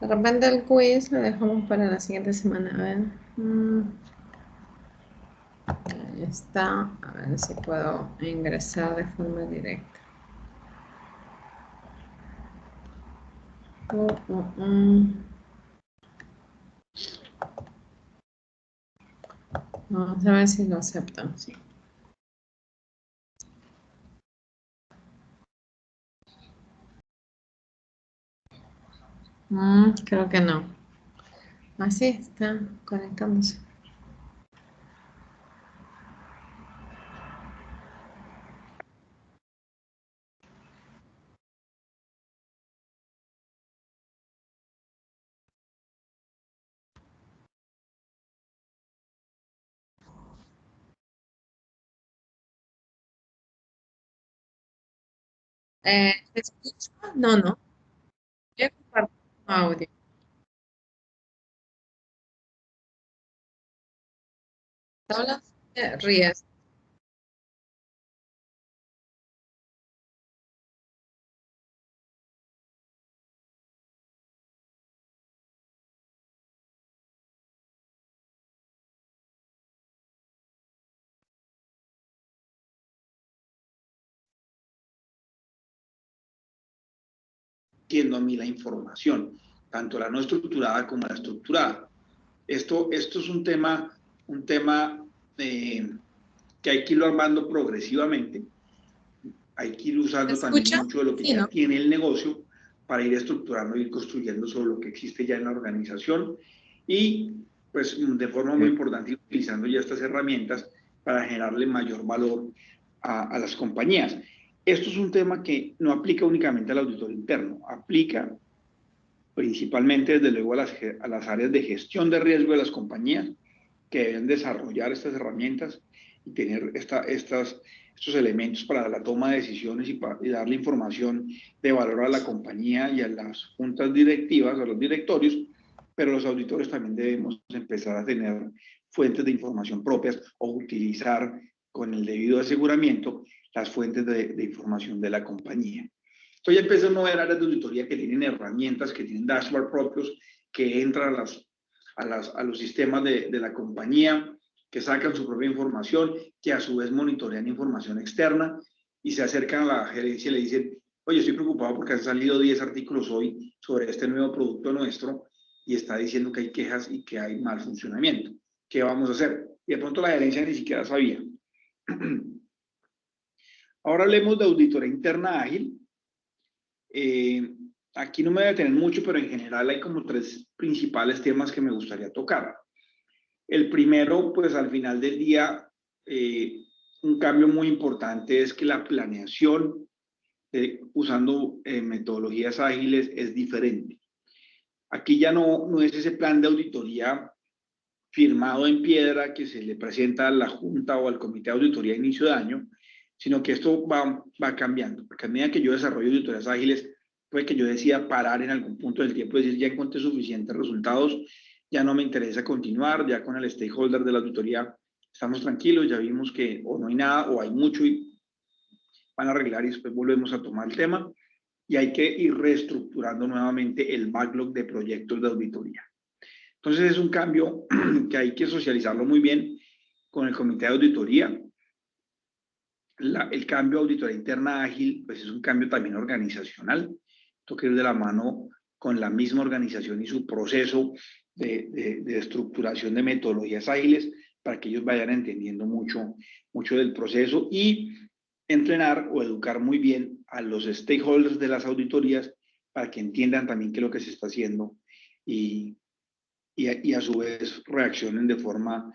De repente el quiz lo dejamos para la siguiente semana. A ver. Ahí está. A ver si puedo ingresar de forma directa. Vamos a ver si lo aceptan. Sí. Creo que no. Así está conectándose. ¿Se escucha? No, no. Voy a compartir un audio. Está hablando de riesgo. Entiendo a mí la información, tanto la no estructurada como la estructurada. Esto es un tema que hay que irlo armando progresivamente. Hay que ir usando también mucho de lo que ya tiene el negocio para ir estructurando, ir construyendo sobre lo que existe ya en la organización y pues de forma muy importante utilizando ya estas herramientas para generarle mayor valor a las compañías. Esto es un tema que no aplica únicamente al auditor interno, aplica principalmente desde luego a las áreas de gestión de riesgo de las compañías que deben desarrollar estas herramientas y tener estos elementos para la toma de decisiones y darle información de valor a la compañía y a las juntas directivas, a los directorios, pero los auditores también debemos empezar a tener fuentes de información propias o utilizar con el debido aseguramiento las fuentes de información de la compañía. Estoy empezando a ver áreas de auditoría que tienen herramientas, que tienen dashboard propios, que entran a los sistemas de la compañía, que sacan su propia información, que a su vez monitorean información externa y se acercan a la gerencia y le dicen, oye, estoy preocupado porque han salido 10 artículos hoy sobre este nuevo producto nuestro y está diciendo que hay quejas y que hay mal funcionamiento. ¿Qué vamos a hacer? Y de pronto la gerencia ni siquiera sabía. Ahora hablemos de auditoría interna ágil. Aquí no me voy a detener mucho, pero en general hay como 3 principales temas que me gustaría tocar. El primero, pues al final del día, un cambio muy importante es que la planeación usando metodologías ágiles es diferente. Aquí ya no es ese plan de auditoría firmado en piedra que se le presenta a la Junta o al Comité de Auditoría a inicio de año, sino que esto va cambiando, porque a medida que yo desarrollo auditorías ágiles, puede que yo decida parar en algún punto del tiempo y decir, ya encontré suficientes resultados, ya no me interesa continuar, ya con el stakeholder de la auditoría estamos tranquilos, ya vimos que o no hay nada o hay mucho y van a arreglar y después volvemos a tomar el tema y hay que ir reestructurando nuevamente el backlog de proyectos de auditoría. Entonces es un cambio que hay que socializarlo muy bien con el comité de auditoría. El cambio de auditoría interna ágil pues es un cambio también organizacional. Esto que ir de la mano con la misma organización y su proceso de estructuración de metodologías ágiles para que ellos vayan entendiendo mucho del proceso y entrenar o educar muy bien a los stakeholders de las auditorías para que entiendan también qué es lo que se está haciendo y a su vez reaccionen de forma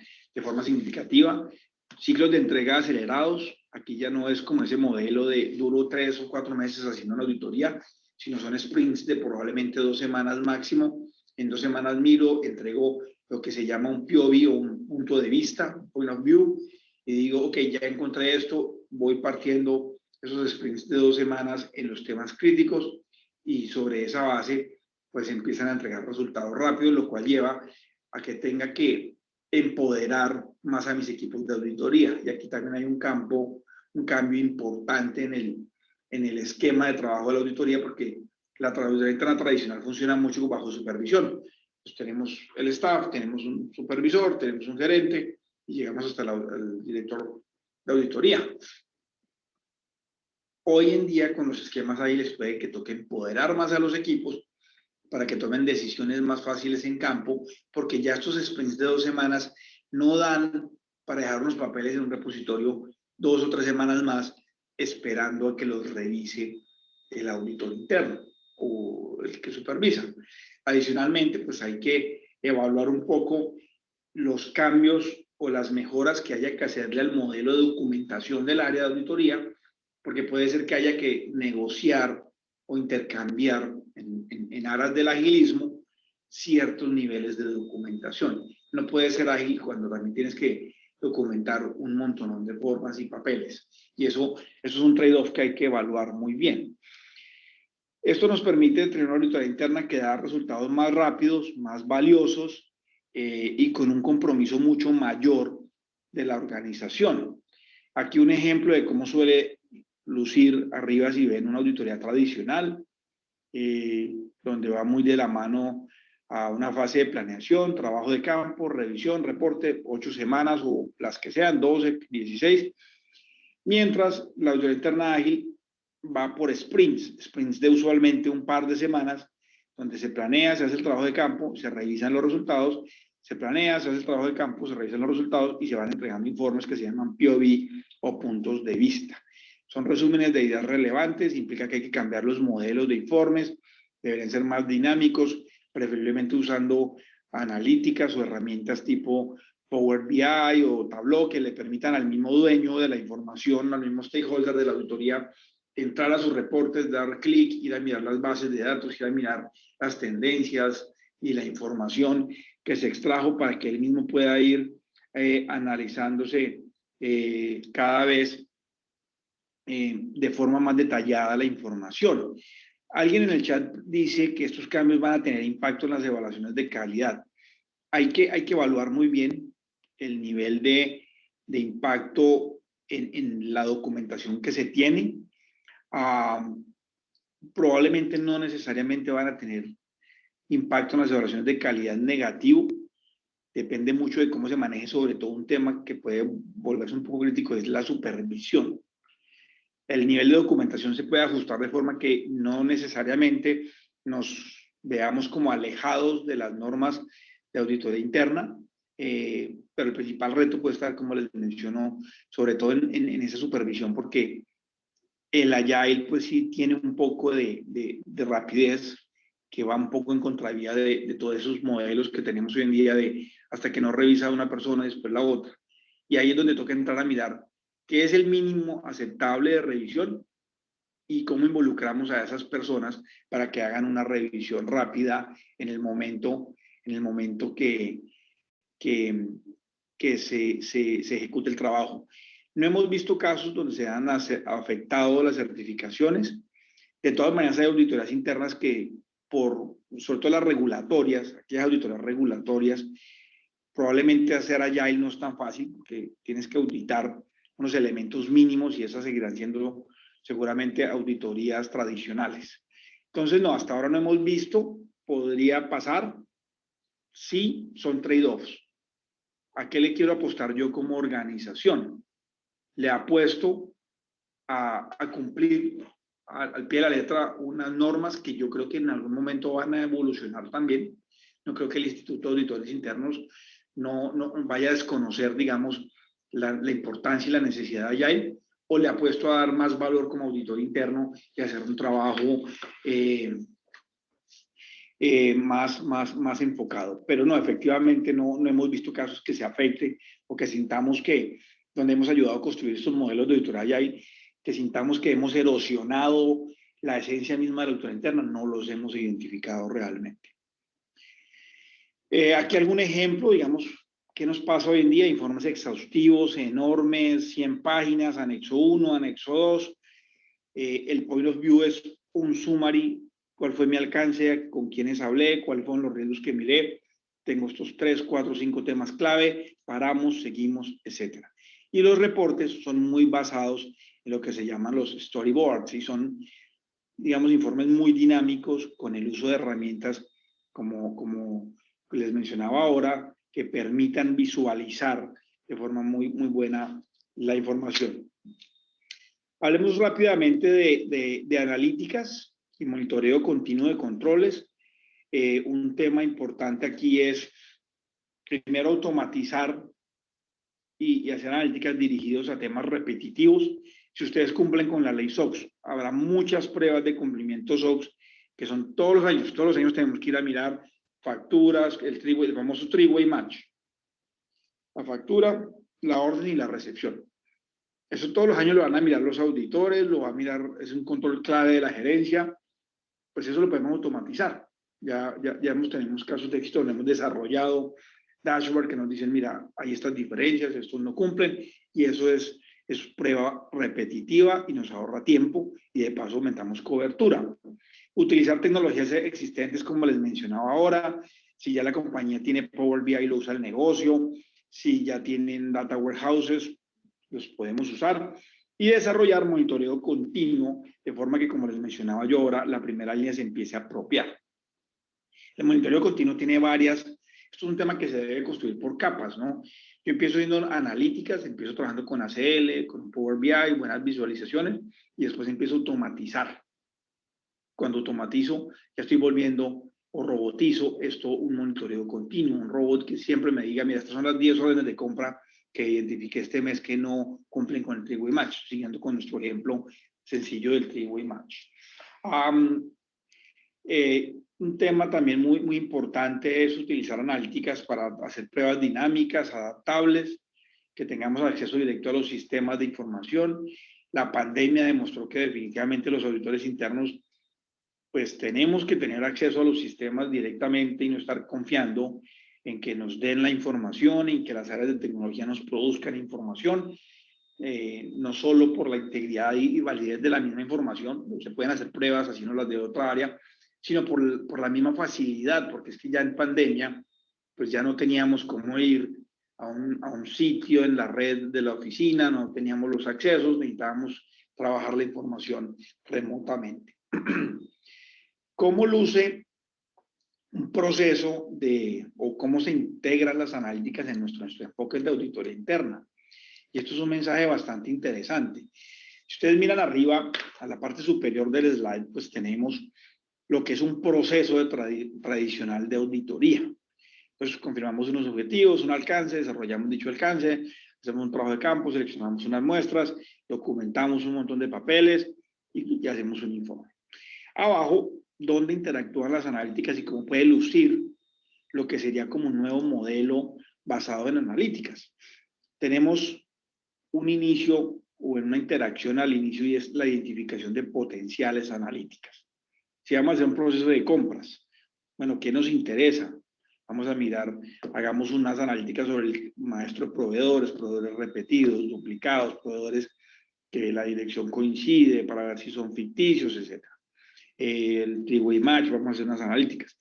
significativa. Ciclos de entrega acelerados, aquí ya no es como ese modelo de duro 3 o 4 meses haciendo una auditoría, sino son sprints de probablemente 2 semanas máximo. En 2 semanas miro, entrego lo que se llama un POV o un punto de vista, un point of view, y digo, ok, ya encontré esto, voy partiendo esos sprints de 2 semanas en los temas críticos y sobre esa base pues empiezan a entregar resultados rápidos, lo cual lleva a que tenga que empoderar más a mis equipos de auditoría. Y aquí también hay un cambio importante en el esquema de trabajo de la auditoría, porque La auditoría interna tradicional funciona mucho bajo supervisión. Pues tenemos el staff, tenemos un supervisor, tenemos un gerente y llegamos hasta el director de auditoría. Hoy en día, con los esquemas ágiles, puede que toque empoderar más a los equipos para que tomen decisiones más fáciles en campo, porque ya estos sprints de 2 semanas no dan para dejar unos papeles en un repositorio 2 o 3 semanas más, esperando a que los revise el auditor interno o el que supervisa. Adicionalmente, pues hay que evaluar un poco los cambios o las mejoras que haya que hacerle al modelo de documentación del área de auditoría, porque puede ser que haya que negociar o intercambiar en aras del agilismo ciertos niveles de documentación. No puede ser ágil cuando también tienes que documentar un montón de formas y papeles. Y eso es un trade-off que hay que evaluar muy bien. Esto nos permite tener una auditoría interna que da resultados más rápidos, más valiosos y con un compromiso mucho mayor de la organización. Aquí un ejemplo de cómo suele lucir arriba si ven una auditoría tradicional, donde va muy de la mano a una fase de planeación, trabajo de campo, revisión, reporte, 8 semanas o las que sean, 12, 16, mientras la auditoría interna ágil va por sprints de usualmente un par de semanas, donde se planea, se hace el trabajo de campo, se revisan los resultados, se planea, se hace el trabajo de campo, se revisan los resultados y se van entregando informes que se llaman POV o puntos de vista. Son resúmenes de ideas relevantes, implica que hay que cambiar los modelos de informes, deberían ser más dinámicos, preferiblemente usando analíticas o herramientas tipo Power BI o Tableau que le permitan al mismo dueño de la información, al mismo stakeholder de la auditoría, entrar a sus reportes, dar clic, ir a mirar las bases de datos, ir a mirar las tendencias y la información que se extrajo para que él mismo pueda ir analizándose cada vez de forma más detallada la información. Alguien en el chat dice que estos cambios van a tener impacto en las evaluaciones de calidad. Hay que evaluar muy bien el nivel de impacto en la documentación que se tiene. Probablemente no necesariamente van a tener impacto en las evaluaciones de calidad negativo. Depende mucho de cómo se maneje, sobre todo un tema que puede volverse un poco crítico, es la supervisión. El nivel de documentación se puede ajustar de forma que no necesariamente nos veamos como alejados de las normas de auditoría interna, pero el principal reto puede estar, como les menciono, sobre todo en esa supervisión, porque el Agile pues sí tiene un poco de rapidez, que va un poco en contravía de todos esos modelos que tenemos hoy en día de hasta que no revisa una persona y después la otra. Y ahí es donde toca entrar a mirar qué es el mínimo aceptable de revisión y cómo involucramos a esas personas para que hagan una revisión rápida en el momento que se ejecute el trabajo. No hemos visto casos donde se han afectado las certificaciones. De todas maneras, hay auditorías internas que, sobre todo las regulatorias, aquellas auditorías regulatorias, probablemente hacer Agile no es tan fácil porque tienes que auditar unos elementos mínimos y esas seguirán siendo seguramente auditorías tradicionales. Entonces, no, hasta ahora no hemos visto, podría pasar, sí, son trade-offs. ¿A qué le quiero apostar yo como organización? Le apuesto a cumplir al pie de la letra unas normas que yo creo que en algún momento van a evolucionar también. No creo que el Instituto de Auditores Internos no vaya a desconocer, digamos, la importancia y la necesidad de Agile, o le apuesto a dar más valor como auditor interno y hacer un trabajo más enfocado. Pero no, efectivamente no hemos visto casos que se afecte o que sintamos que, donde hemos ayudado a construir estos modelos de auditoría Agile, que sintamos que hemos erosionado la esencia misma de la auditoría interna, no los hemos identificado realmente. Aquí algún ejemplo, digamos, ¿qué nos pasa hoy en día? Informes exhaustivos, enormes, 100 páginas, anexo 1, anexo 2. El point of view es un summary, cuál fue mi alcance, con quiénes hablé, cuáles fueron los riesgos que miré. Tengo estos 3, 4, 5 temas clave, paramos, seguimos, etc. Y los reportes son muy basados en lo que se llaman los storyboards, y son digamos, informes muy dinámicos con el uso de herramientas como les mencionaba ahora, que permitan visualizar de forma muy buena la información. Hablemos rápidamente de analíticas y monitoreo continuo de controles. Un tema importante aquí es, primero, automatizar y hacer analíticas dirigidos a temas repetitivos. Si ustedes cumplen con la ley SOX, habrá muchas pruebas de cumplimiento SOX que son todos los años tenemos que ir a mirar facturas, el famoso three-way match. La factura, la orden y la recepción. Eso todos los años lo van a mirar los auditores, lo va a mirar, es un control clave de la gerencia, pues eso lo podemos automatizar. Ya tenemos casos de éxito donde hemos desarrollado dashboard que nos dicen, mira, hay estas diferencias, estos no cumplen, y eso es prueba repetitiva y nos ahorra tiempo y de paso aumentamos cobertura. Utilizar tecnologías existentes como les mencionaba ahora, si ya la compañía tiene Power BI y lo usa el negocio, si ya tienen data warehouses, los podemos usar, y desarrollar monitoreo continuo, de forma que, como les mencionaba yo ahora, la primera línea se empiece a apropiar. El monitoreo continuo tiene esto es un tema que se debe construir por capas, ¿no? Yo empiezo viendo analíticas, empiezo trabajando con ACL, con Power BI, buenas visualizaciones, y después empiezo a automatizar. Cuando automatizo, ya estoy volviendo o robotizo esto un monitoreo continuo, un robot que siempre me diga, mira, estas son las 10 órdenes de compra que identifiqué este mes que no cumplen con el three-way match, siguiendo con nuestro ejemplo sencillo del three-way match. Un tema también muy importante es utilizar analíticas para hacer pruebas dinámicas, adaptables, que tengamos acceso directo a los sistemas de información. La pandemia demostró que definitivamente los auditores internos pues tenemos que tener acceso a los sistemas directamente y no estar confiando en que nos den la información, en que las áreas de tecnología nos produzcan información, no solo por la integridad y validez de la misma información, se pueden hacer pruebas así no las de otra área, sino por la misma facilidad, porque es que ya en pandemia, pues ya no teníamos cómo ir a un sitio en la red de la oficina, no teníamos los accesos, necesitábamos trabajar la información remotamente. ¿Cómo luce un proceso o cómo se integran las analíticas en nuestro enfoque de auditoría interna? Y esto es un mensaje bastante interesante. Si ustedes miran arriba, a la parte superior del slide, pues tenemos lo que es un proceso tradicional de auditoría. Entonces, confirmamos unos objetivos, un alcance, desarrollamos dicho alcance, hacemos un trabajo de campo, seleccionamos unas muestras, documentamos un montón de papeles y hacemos un informe. Abajo, dónde interactúan las analíticas y cómo puede lucir lo que sería como un nuevo modelo basado en analíticas. Tenemos un inicio o una interacción al inicio y es la identificación de potenciales analíticas. Si vamos a hacer un proceso de compras, bueno, ¿qué nos interesa? Vamos a mirar, hagamos unas analíticas sobre el maestro de proveedores repetidos, duplicados, proveedores que la dirección coincide para ver si son ficticios, etc. El three-way match, vamos a hacer unas analíticas.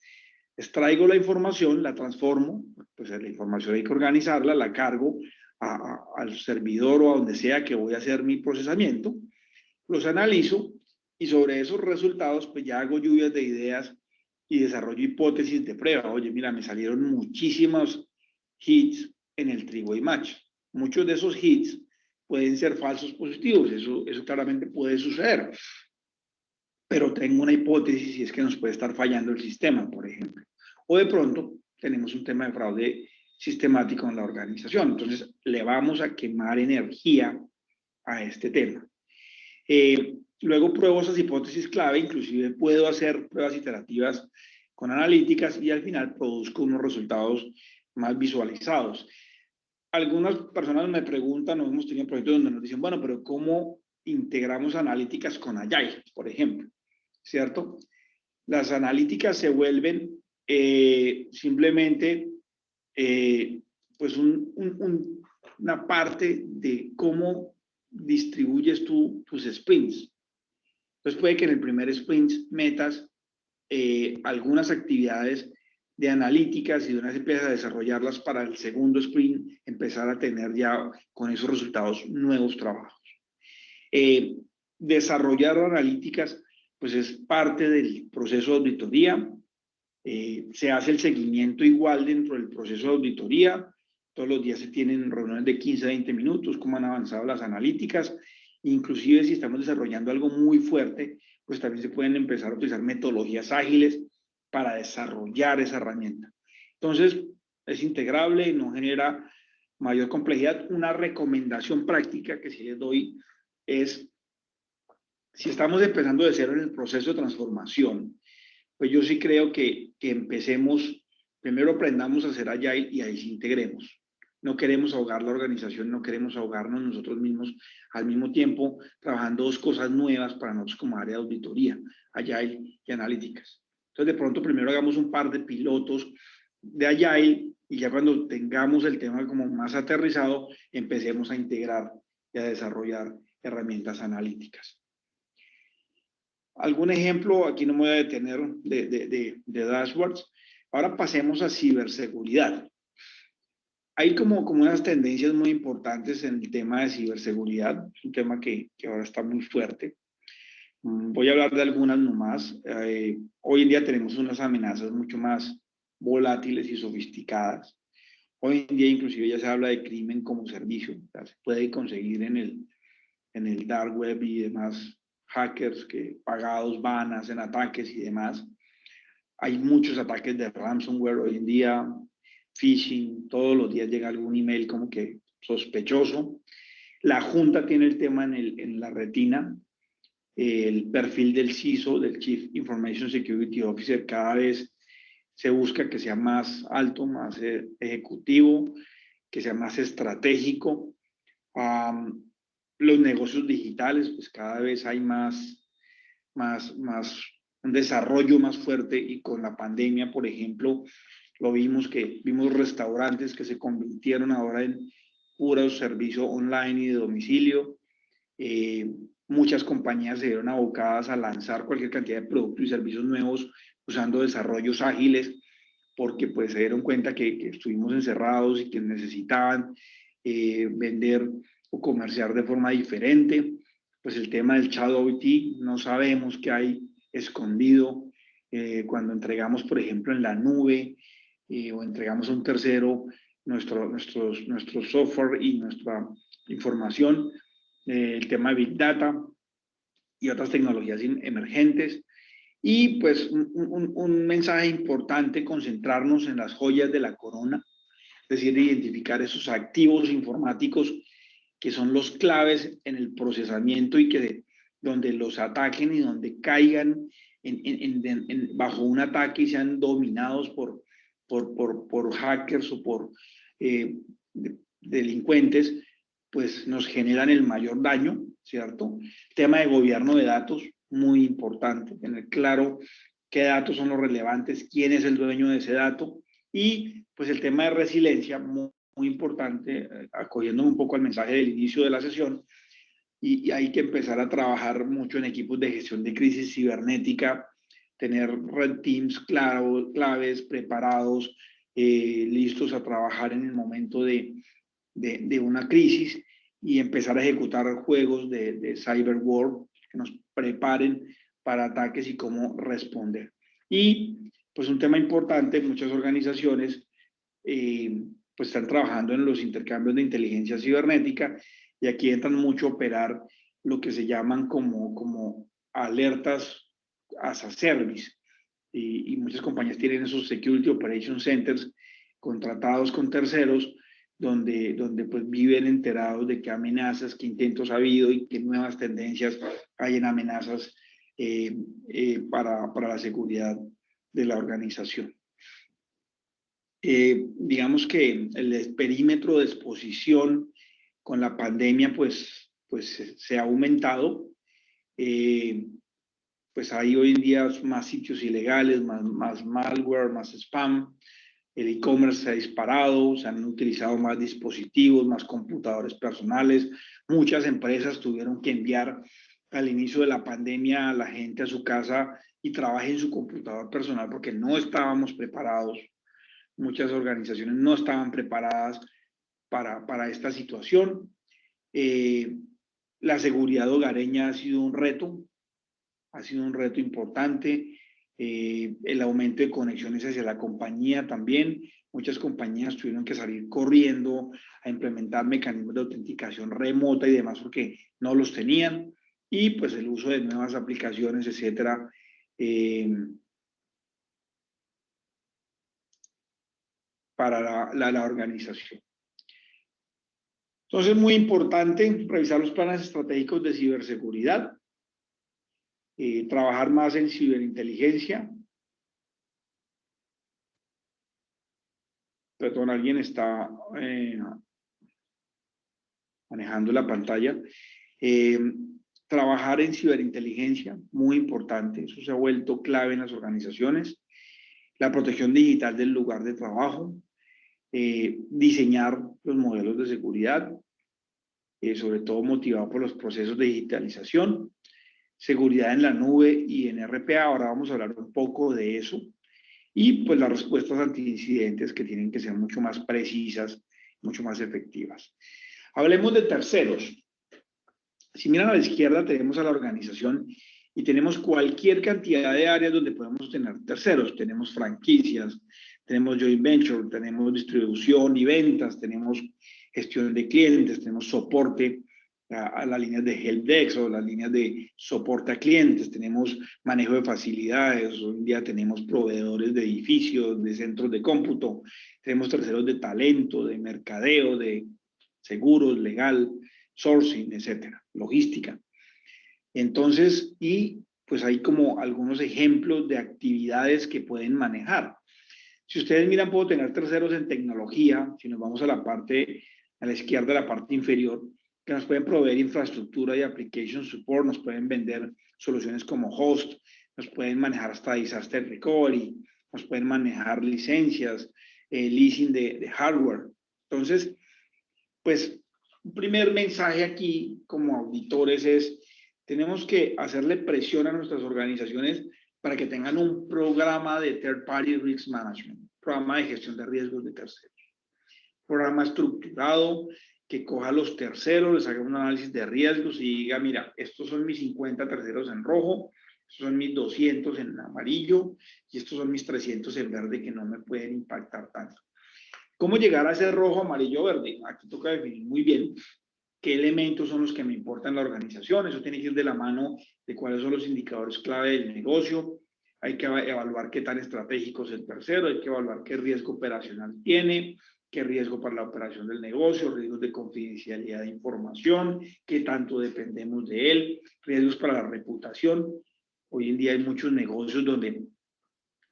Extraigo la información, la transformo, pues la información hay que organizarla, la cargo al servidor o a donde sea que voy a hacer mi procesamiento, los analizo y sobre esos resultados pues ya hago lluvias de ideas y desarrollo hipótesis de prueba. Oye, mira, me salieron muchísimos hits en el three-way match. Muchos de esos hits pueden ser falsos positivos, eso claramente puede suceder. Pero tengo una hipótesis y es que nos puede estar fallando el sistema, por ejemplo. O de pronto tenemos un tema de fraude sistemático en la organización. Entonces, le vamos a quemar energía a este tema. Luego pruebo esas hipótesis clave, inclusive puedo hacer pruebas iterativas con analíticas y al final produzco unos resultados más visualizados. Algunas personas me preguntan, o hemos tenido proyectos donde nos dicen, bueno, pero ¿cómo integramos analíticas con Agile, por ejemplo? ¿Cierto? Las analíticas se vuelven simplemente pues una parte de cómo distribuyes tus sprints. Entonces puede que en el primer sprint metas algunas actividades de analíticas y de una vez empiezas a desarrollarlas para el segundo sprint, empezar a tener ya con esos resultados nuevos trabajos. Desarrollar analíticas pues es parte del proceso de auditoría. Se hace el seguimiento igual dentro del proceso de auditoría. Todos los días se tienen reuniones de 15 a 20 minutos, cómo han avanzado las analíticas. Inclusive si estamos desarrollando algo muy fuerte, pues también se pueden empezar a utilizar metodologías ágiles para desarrollar esa herramienta. Entonces, es integrable, no genera mayor complejidad. Una recomendación práctica que sí les doy es, si estamos empezando de cero en el proceso de transformación, pues yo sí creo que empecemos, primero aprendamos a hacer Agile y ahí sí integremos. No queremos ahogar la organización, no queremos ahogarnos nosotros mismos al mismo tiempo trabajando dos cosas nuevas para nosotros como área de auditoría, Agile y analíticas. Entonces de pronto primero hagamos un par de pilotos de Agile y ya cuando tengamos el tema como más aterrizado, empecemos a integrar y a desarrollar herramientas analíticas. Algún ejemplo, aquí no me voy a detener de dashboards. Ahora pasemos a ciberseguridad. Hay como unas tendencias muy importantes en el tema de ciberseguridad, es un tema que ahora está muy fuerte. Voy a hablar de algunas nomás. Hoy en día tenemos unas amenazas mucho más volátiles y sofisticadas. Hoy en día inclusive ya se habla de crimen como servicio, o sea, se puede conseguir en el dark web y demás hackers que pagados van, hacen ataques y demás. Hay muchos ataques de ransomware hoy en día, phishing, todos los días llega algún email como que sospechoso. La Junta tiene el tema en la retina, el perfil del CISO, del Chief Information Security Officer, cada vez se busca que sea más alto, más ejecutivo, que sea más estratégico. Los negocios digitales, pues cada vez hay más un desarrollo más fuerte, y con la pandemia, por ejemplo, lo vimos restaurantes que se convirtieron ahora en puro servicio online y de domicilio. Muchas compañías se vieron abocadas a lanzar cualquier cantidad de productos y servicios nuevos usando desarrollos ágiles, porque pues se dieron cuenta que estuvimos encerrados y que necesitaban vender o comerciar de forma diferente. Pues el tema del ChatGPT, no sabemos qué hay escondido cuando entregamos, por ejemplo, en la nube o entregamos a un tercero nuestro software y nuestra información. El tema de Big Data y otras tecnologías emergentes. Y pues un mensaje importante, concentrarnos en las joyas de la corona, es decir, identificar esos activos informáticos que son los claves en el procesamiento y que donde los ataquen y donde caigan bajo un ataque y sean dominados por hackers o por delincuentes, pues nos generan el mayor daño, ¿cierto? Tema de gobierno de datos, muy importante, tener claro qué datos son los relevantes, quién es el dueño de ese dato, y pues el tema de resiliencia, muy importante, acogiéndome un poco al mensaje del inicio de la sesión, y hay que empezar a trabajar mucho en equipos de gestión de crisis cibernética, tener red teams claves, preparados, listos a trabajar en el momento de una crisis, y empezar a ejecutar juegos de cyber war que nos preparen para ataques y cómo responder. Y pues un tema importante, muchas organizaciones pues están trabajando en los intercambios de inteligencia cibernética, y aquí entran mucho a operar lo que se llaman como alertas as a service, y muchas compañías tienen esos Security Operation Centers contratados con terceros, donde pues viven enterados de qué amenazas, qué intentos ha habido y qué nuevas tendencias hay en amenazas para la seguridad de la organización. Digamos que el perímetro de exposición con la pandemia pues se ha aumentado. Pues hay hoy en día más sitios ilegales, más malware, más spam. El e-commerce se ha disparado, se han utilizado más dispositivos, más computadores personales. Muchas empresas tuvieron que enviar al inicio de la pandemia a la gente a su casa y trabaje en su computador personal porque no estábamos preparados. Muchas organizaciones no estaban preparadas para esta situación. La seguridad hogareña ha sido un reto. ha sido un reto importante. El aumento de conexiones hacia la compañía también. Muchas compañías tuvieron que salir corriendo a implementar mecanismos de autenticación remota y demás porque no los tenían. Y pues el uso de nuevas aplicaciones, etcétera, para la organización. Entonces, muy importante revisar los planes estratégicos de ciberseguridad, trabajar más en ciberinteligencia. Perdón, alguien está manejando la pantalla. Trabajar en ciberinteligencia, muy importante, eso se ha vuelto clave en las organizaciones. La protección digital del lugar de trabajo, diseñar los modelos de seguridad, sobre todo motivado por los procesos de digitalización, seguridad en la nube y en RPA, ahora vamos a hablar un poco de eso, y pues las respuestas antiincidentes que tienen que ser mucho más precisas, mucho más efectivas. Hablemos de terceros. Si miran a la izquierda tenemos a la organización y tenemos cualquier cantidad de áreas donde podemos tener terceros. Tenemos franquicias, tenemos joint venture, tenemos distribución y ventas, tenemos gestión de clientes, tenemos soporte a las líneas de helpdesk o las líneas de soporte a clientes, tenemos manejo de facilidades, hoy en día tenemos proveedores de edificios, de centros de cómputo, tenemos terceros de talento, de mercadeo, de seguros, legal, sourcing, etcétera, logística. Entonces, y pues hay como algunos ejemplos de actividades que pueden manejar. Si ustedes miran, puedo tener terceros en tecnología, si nos vamos a la parte, a la izquierda, la parte inferior, que nos pueden proveer infraestructura y application support, nos pueden vender soluciones como host, nos pueden manejar hasta disaster recovery, nos pueden manejar licencias, leasing de hardware. Entonces, pues, un primer mensaje aquí como auditores es, tenemos que hacerle presión a nuestras organizaciones para que tengan un programa de Third Party Risk Management, programa de gestión de riesgos de terceros. Programa estructurado que coja a los terceros, les haga un análisis de riesgos y diga, mira, estos son mis 50 terceros en rojo, estos son mis 200 en amarillo y estos son mis 300 en verde que no me pueden impactar tanto. ¿Cómo llegar a ese rojo, amarillo, verde? Aquí toca definir muy bien qué elementos son los que me importan en la organización. Eso tiene que ir de la mano de cuáles son los indicadores clave del negocio. Hay que evaluar qué tan estratégico es el tercero, hay que evaluar qué riesgo operacional tiene, qué riesgo para la operación del negocio, riesgos de confidencialidad de información, qué tanto dependemos de él, riesgos para la reputación. Hoy en día hay muchos negocios donde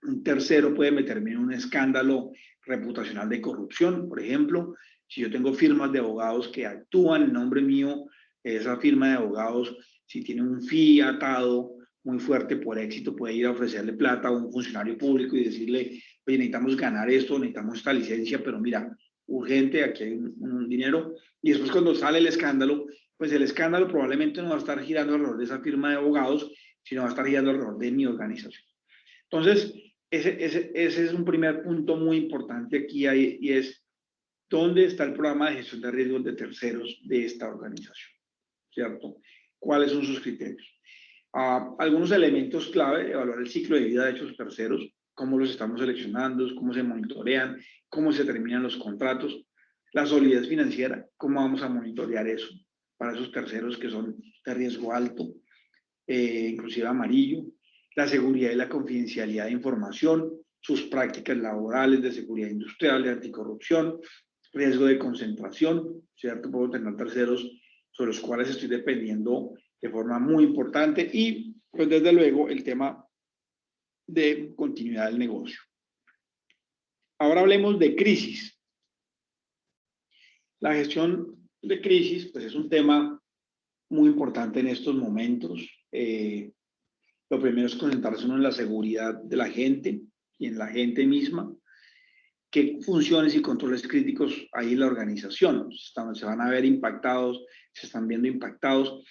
un tercero puede meterme en un escándalo reputacional de corrupción, por ejemplo. Si yo tengo firmas de abogados que actúan en nombre mío, esa firma de abogados, si tiene un fee atado muy fuerte por éxito, puede ir a ofrecerle plata a un funcionario público y decirle, oye, necesitamos ganar esto, necesitamos esta licencia, pero mira, urgente, aquí hay un dinero. Y después cuando sale el escándalo, pues el escándalo probablemente no va a estar girando alrededor de esa firma de abogados, sino va a estar girando alrededor de mi organización. Entonces, ese es un primer punto muy importante aquí y es, ¿dónde está el programa de gestión de riesgos de terceros de esta organización? ¿Cierto? ¿Cuáles son sus criterios? Algunos elementos clave, evaluar el ciclo de vida de esos terceros, cómo los estamos seleccionando, cómo se monitorean, cómo se terminan los contratos, la solidez financiera, cómo vamos a monitorear eso para esos terceros que son de riesgo alto, inclusive amarillo, la seguridad y la confidencialidad de información, sus prácticas laborales de seguridad industrial, de anticorrupción, riesgo de concentración, ¿cierto? Puedo tener terceros sobre los cuales estoy dependiendo de forma muy importante y, pues, desde luego, el tema de continuidad del negocio. Ahora hablemos de crisis. La gestión de crisis, pues, es un tema muy importante en estos momentos. Lo primero es concentrarse uno en la seguridad de la gente y en la gente misma. ¿Qué funciones y controles críticos hay en la organización? Se van a ver impactados, se están viendo impactados.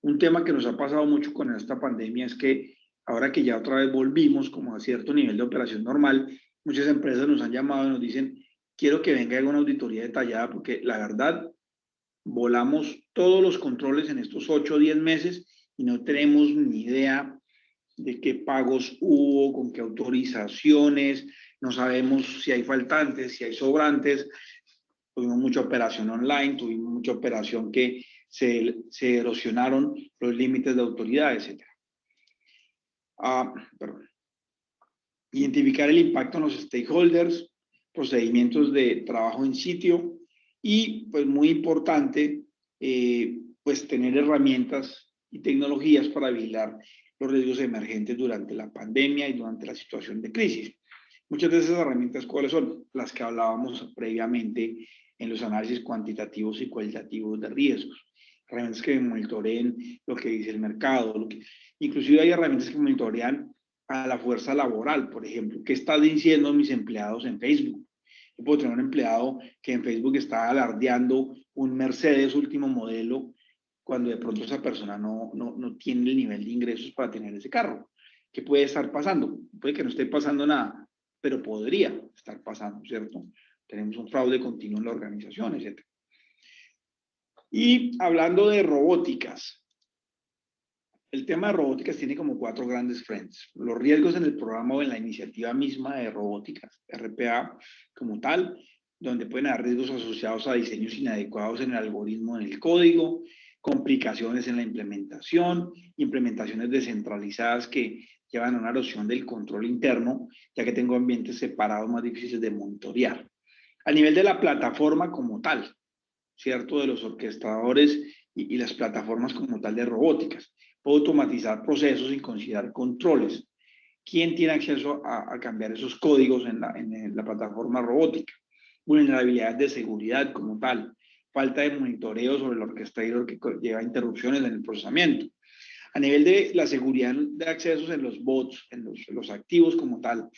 Un tema que nos ha pasado mucho con esta pandemia es que ahora que ya otra vez volvimos como a cierto nivel de operación normal, muchas empresas nos han llamado y nos dicen, quiero que venga una auditoría detallada porque la verdad, volamos todos los controles en estos 8 o 10 meses y no tenemos ni idea de qué pagos hubo, con qué autorizaciones, no sabemos si hay faltantes, si hay sobrantes. Tuvimos mucha operación online, tuvimos mucha operación que se erosionaron los límites de autoridad, etc. Perdón. Identificar el impacto en los stakeholders, procedimientos de trabajo en sitio y, pues muy importante, pues tener herramientas y tecnologías para vigilar los riesgos emergentes durante la pandemia y durante la situación de crisis. Muchas de esas herramientas, ¿cuáles son? Las que hablábamos previamente en los análisis cuantitativos y cualitativos de riesgos. Herramientas que monitoreen lo que dice el mercado, inclusive hay herramientas que monitorean a la fuerza laboral, por ejemplo. ¿Qué están diciendo mis empleados en Facebook? Yo puedo tener un empleado que en Facebook está alardeando un Mercedes último modelo cuando de pronto esa persona no tiene el nivel de ingresos para tener ese carro. ¿Qué puede estar pasando? Puede que no esté pasando nada, pero podría estar pasando, ¿cierto? Tenemos un fraude continuo en la organización, etc. Y hablando de robóticas, el tema de robóticas tiene como 4 grandes frentes. Los riesgos en el programa o en la iniciativa misma de robóticas, RPA como tal, donde pueden haber riesgos asociados a diseños inadecuados en el algoritmo, en el código, complicaciones en la implementación, implementaciones descentralizadas que llevan a una erosión del control interno, ya que tengo ambientes separados más difíciles de monitorear. A nivel de la plataforma como tal, ¿cierto? De los orquestadores y las plataformas como tal de robóticas. Puedo automatizar procesos sin considerar controles. ¿Quién tiene acceso a cambiar esos códigos en la plataforma robótica? Vulnerabilidades de seguridad como tal. Falta de monitoreo sobre el orquestador que lleva interrupciones en el procesamiento. A nivel de la seguridad de accesos en los bots, en los activos como tal,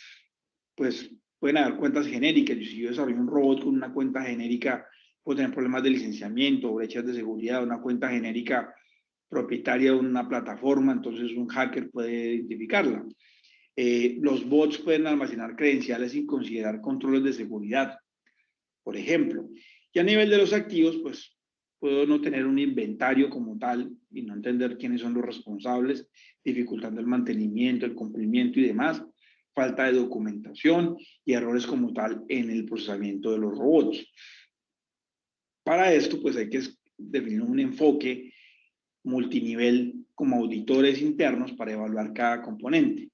pues pueden haber cuentas genéricas. Si yo desarrollo un robot con una cuenta genérica, puedo tener problemas de licenciamiento, brechas de seguridad, una cuenta genérica propietaria de una plataforma, entonces un hacker puede identificarla. Los bots pueden almacenar credenciales sin considerar controles de seguridad, por ejemplo. Y a nivel de los activos, pues puedo no tener un inventario como tal y no entender quiénes son los responsables, dificultando el mantenimiento, el cumplimiento y demás, falta de documentación y errores como tal en el procesamiento de los robots. Para esto, pues hay que definir un enfoque multinivel como auditores internos para evaluar cada componente.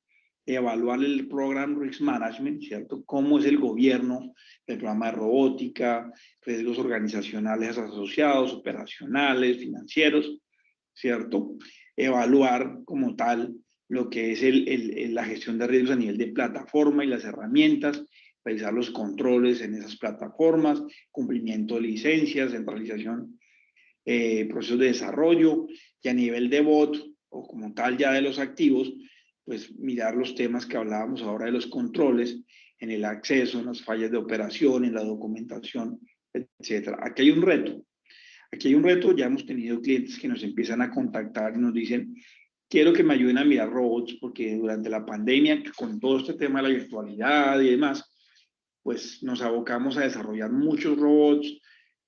Evaluar el Program Risk Management, ¿cierto? Cómo es el gobierno del programa de robótica, riesgos organizacionales asociados, operacionales, financieros, ¿cierto? Evaluar como tal lo que es la gestión de riesgos a nivel de plataforma y las herramientas, realizar los controles en esas plataformas, cumplimiento de licencias, centralización, procesos de desarrollo, y a nivel de bot o como tal ya de los activos, pues mirar los temas que hablábamos ahora de los controles, en el acceso, en las fallas de operación, en la documentación, etc. Aquí hay un reto, ya hemos tenido clientes que nos empiezan a contactar y nos dicen, quiero que me ayuden a mirar robots, porque durante la pandemia, con todo este tema de la virtualidad y demás, pues nos abocamos a desarrollar muchos robots,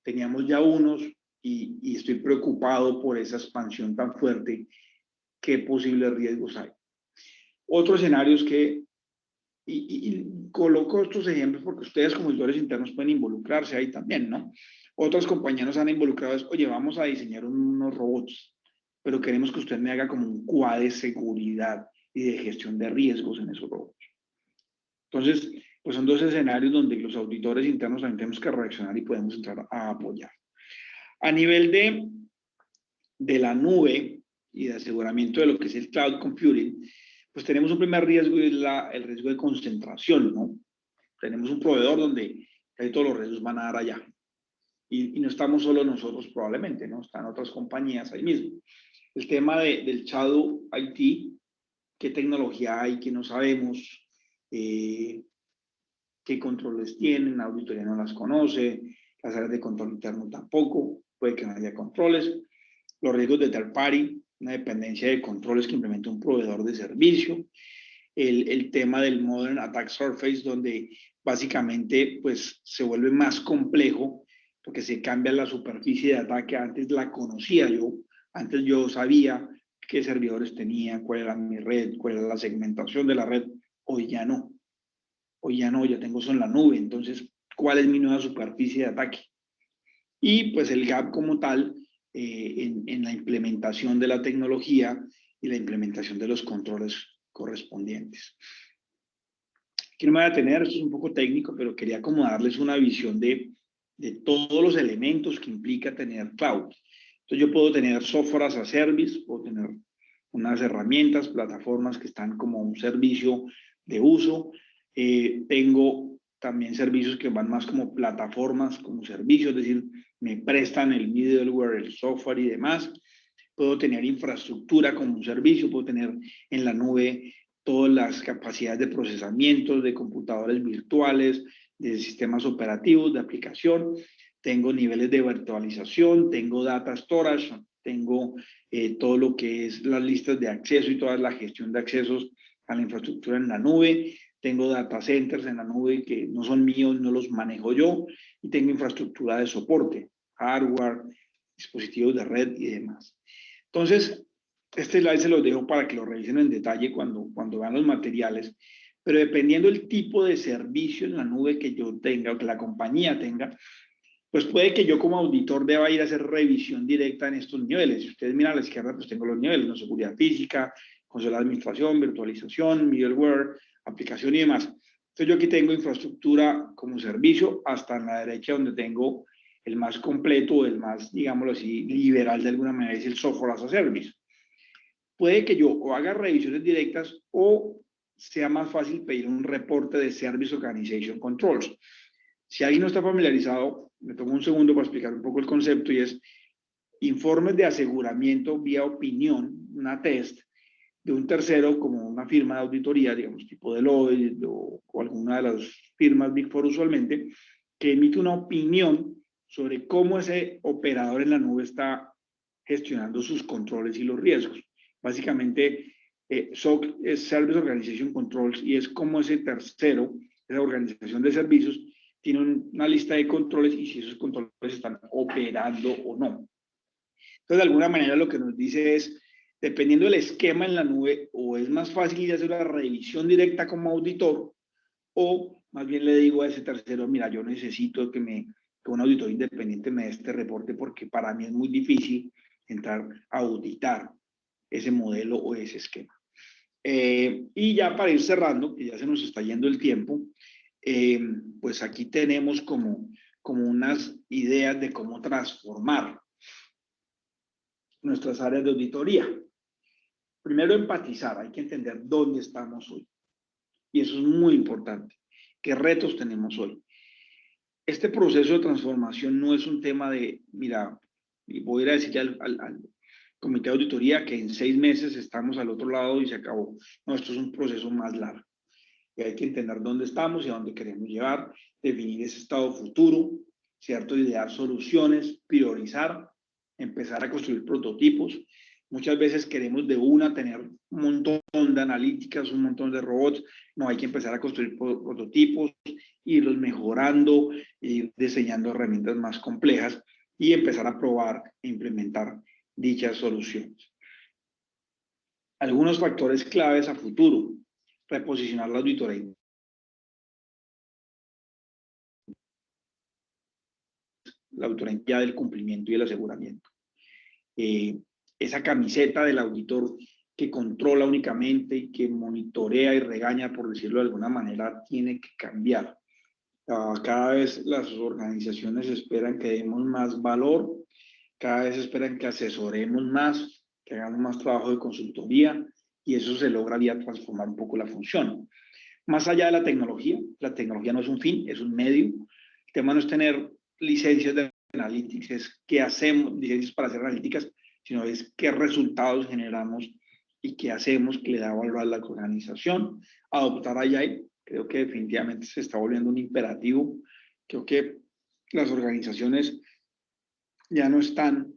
teníamos ya unos, y estoy preocupado por esa expansión tan fuerte. ¿Qué posibles riesgos hay? Otro escenario es que, y coloco estos ejemplos porque ustedes como auditores internos pueden involucrarse ahí también, ¿no? Otras compañías nos han involucrado, es, oye, vamos a diseñar unos robots, pero queremos que usted me haga como un QA de seguridad y de gestión de riesgos en esos robots. Entonces, pues son 2 escenarios donde los auditores internos también tenemos que reaccionar y podemos entrar a apoyar. A nivel de la nube y de aseguramiento de lo que es el cloud computing, pues tenemos un primer riesgo y es el riesgo de concentración, ¿no? Tenemos un proveedor donde casi todos los riesgos van a dar allá. Y no estamos solo nosotros probablemente, ¿no? Están otras compañías ahí mismo. El tema del Shadow IT, qué tecnología hay que no sabemos, qué controles tienen, la auditoría no las conoce, las áreas de control interno tampoco, puede que no haya controles, los riesgos de third party, una dependencia de controles que implementa un proveedor de servicio, el tema del Modern Attack Surface, donde básicamente pues se vuelve más complejo porque se cambia la superficie de ataque. Antes la conocía yo, antes yo sabía qué servidores tenía, cuál era mi red, cuál era la segmentación de la red. Hoy ya no. Hoy ya no, ya tengo eso en la nube. Entonces, ¿cuál es mi nueva superficie de ataque? Y pues el gap como tal en la implementación de la tecnología y la implementación de los controles correspondientes. Aquí no me voy a detener, esto es un poco técnico, pero quería como darles una visión de todos los elementos que implica tener cloud. Entonces yo puedo tener software as a service, puedo tener unas herramientas, plataformas que están como un servicio de uso. Tengo también servicios que van más como plataformas, como servicios, es decir, me prestan el middleware, el software y demás. Puedo tener infraestructura como un servicio, puedo tener en la nube todas las capacidades de procesamiento, de computadores virtuales, de sistemas operativos, de aplicación. Tengo niveles de virtualización, tengo data storage, tengo todo lo que es las listas de acceso y toda la gestión de accesos a la infraestructura en la nube. Tengo data centers en la nube que no son míos, no los manejo yo. Y tengo infraestructura de soporte, hardware, dispositivos de red y demás. Entonces, este slide se los dejo para que lo revisen en detalle cuando vean los materiales. Pero dependiendo del tipo de servicio en la nube que yo tenga o que la compañía tenga, pues puede que yo como auditor deba ir a hacer revisión directa en estos niveles. Si ustedes miran a la izquierda, pues tengo los niveles, ¿no? Seguridad física, consola de administración, virtualización, middleware, aplicación y demás. Entonces yo aquí tengo infraestructura como servicio hasta en la derecha donde tengo el más completo, el más, digámoslo así, liberal de alguna manera, es el software as a service. Puede que yo o haga revisiones directas o sea más fácil pedir un reporte de Service Organization Controls. Si alguien no está familiarizado, me tomo un segundo para explicar un poco el concepto y es informes de aseguramiento vía opinión, una test de un tercero como una firma de auditoría, digamos tipo Deloitte o alguna de las firmas Big Four usualmente, que emite una opinión sobre cómo ese operador en la nube está gestionando sus controles y los riesgos. Básicamente, SOC es Service Organization Controls y es como ese tercero, esa organización de servicios, tiene una lista de controles y si esos controles están operando o no. Entonces, de alguna manera lo que nos dice es, dependiendo del esquema en la nube, o es más fácil ir a hacer una revisión directa como auditor, o más bien le digo a ese tercero, mira, yo necesito que un auditor independiente me dé este reporte porque para mí es muy difícil entrar a auditar ese modelo o ese esquema. Y ya para ir cerrando, que ya se nos está yendo el tiempo, pues aquí tenemos como unas ideas de cómo transformar nuestras áreas de auditoría. Primero, empatizar, hay que entender dónde estamos hoy. Y eso es muy importante. ¿Qué retos tenemos hoy? Este proceso de transformación no es un tema de, mira, voy a ir a decirle al comité de auditoría que en 6 meses estamos al otro lado y se acabó. No, esto es un proceso más largo. Y hay que entender dónde estamos y a dónde queremos llegar, definir ese estado futuro, ¿cierto? Idear soluciones, priorizar, empezar a construir prototipos. Muchas veces queremos de una tener un montón de analíticas, un montón de robots. No, hay que empezar a construir prototipos, irlos mejorando, ir diseñando herramientas más complejas y empezar a probar e implementar dichas soluciones. Algunos factores claves a futuro. Reposicionar la auditoría. La auditoría del cumplimiento y el aseguramiento. Esa camiseta del auditor que controla únicamente y que monitorea y regaña, por decirlo de alguna manera, tiene que cambiar. Cada vez las organizaciones esperan que demos más valor, cada vez esperan que asesoremos más, que hagamos más trabajo de consultoría y eso se lograría transformar un poco la función. Más allá de la tecnología no es un fin, es un medio. El tema no es tener licencias de analytics, es qué hacemos, licencias para hacer analíticas, sino es qué resultados generamos y qué hacemos que le da valor a la organización. Adoptar Agile, creo que definitivamente se está volviendo un imperativo. Creo que las organizaciones ya no están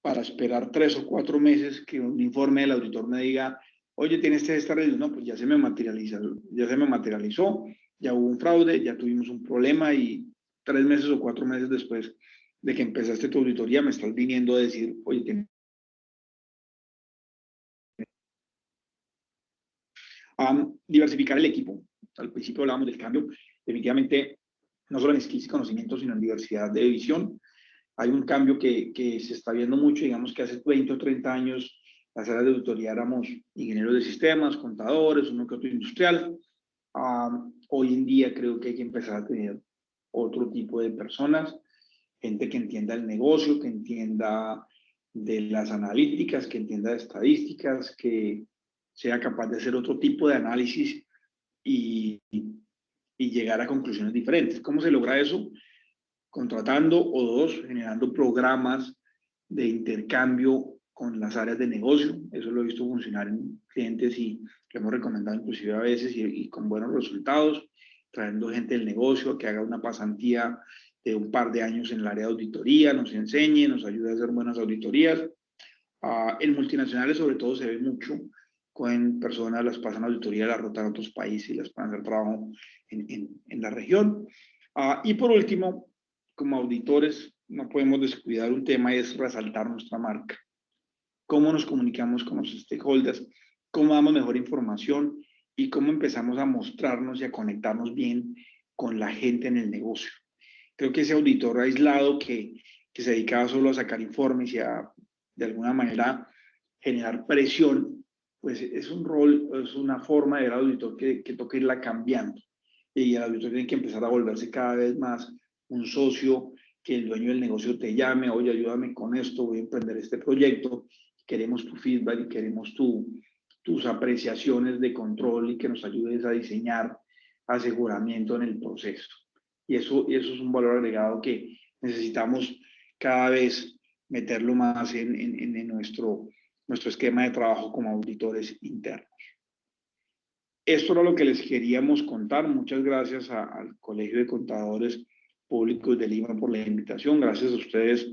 para esperar 3 o 4 meses que un informe del auditor me diga, oye, ¿tienes esta revisión? No, pues ya se me materializó, ya hubo un fraude, ya tuvimos un problema y 3 meses o 4 meses después de que empezaste tu auditoría me estás viniendo a decir, oye, Diversificar el equipo. Al principio hablábamos del cambio, definitivamente, no solo en skills y conocimientos, sino en diversidad de visión. Hay un cambio que se está viendo mucho, digamos que hace 20 o 30 años las áreas de auditoría éramos ingenieros de sistemas, contadores, uno que otro industrial. Hoy en día creo que hay que empezar a tener otro tipo de personas, gente que entienda el negocio, que entienda de las analíticas, que entienda de estadísticas, que sea capaz de hacer otro tipo de análisis y llegar a conclusiones diferentes. ¿Cómo se logra eso? Contratando o dos, generando programas de intercambio con las áreas de negocio. Eso lo he visto funcionar en clientes y lo hemos recomendado inclusive a veces y con buenos resultados, trayendo gente del negocio que haga una pasantía de un par de años en el área de auditoría, nos enseñe, nos ayude a hacer buenas auditorías. En multinacionales sobre todo se ve mucho, con personas las pasan a auditoría, las rotan a otros países y las pasan a hacer trabajo en la región. Y por último, como auditores, no podemos descuidar un tema y es resaltar nuestra marca. Cómo nos comunicamos con los stakeholders, cómo damos mejor información y cómo empezamos a mostrarnos y a conectarnos bien con la gente en el negocio. Creo que ese auditor aislado que se dedicaba solo a sacar informes y a, de alguna manera, generar presión, pues es un rol, es una forma del auditor que toca irla cambiando. Y el auditor tiene que empezar a volverse cada vez más un socio, que el dueño del negocio te llame, oye, ayúdame con esto, voy a emprender este proyecto, queremos tu feedback y queremos tus apreciaciones de control y que nos ayudes a diseñar aseguramiento en el proceso. Y eso es un valor agregado que necesitamos cada vez meterlo más en nuestro esquema de trabajo como auditores internos. Esto era lo que les queríamos contar. Muchas gracias al Colegio de Contadores Públicos de Lima por la invitación. Gracias a ustedes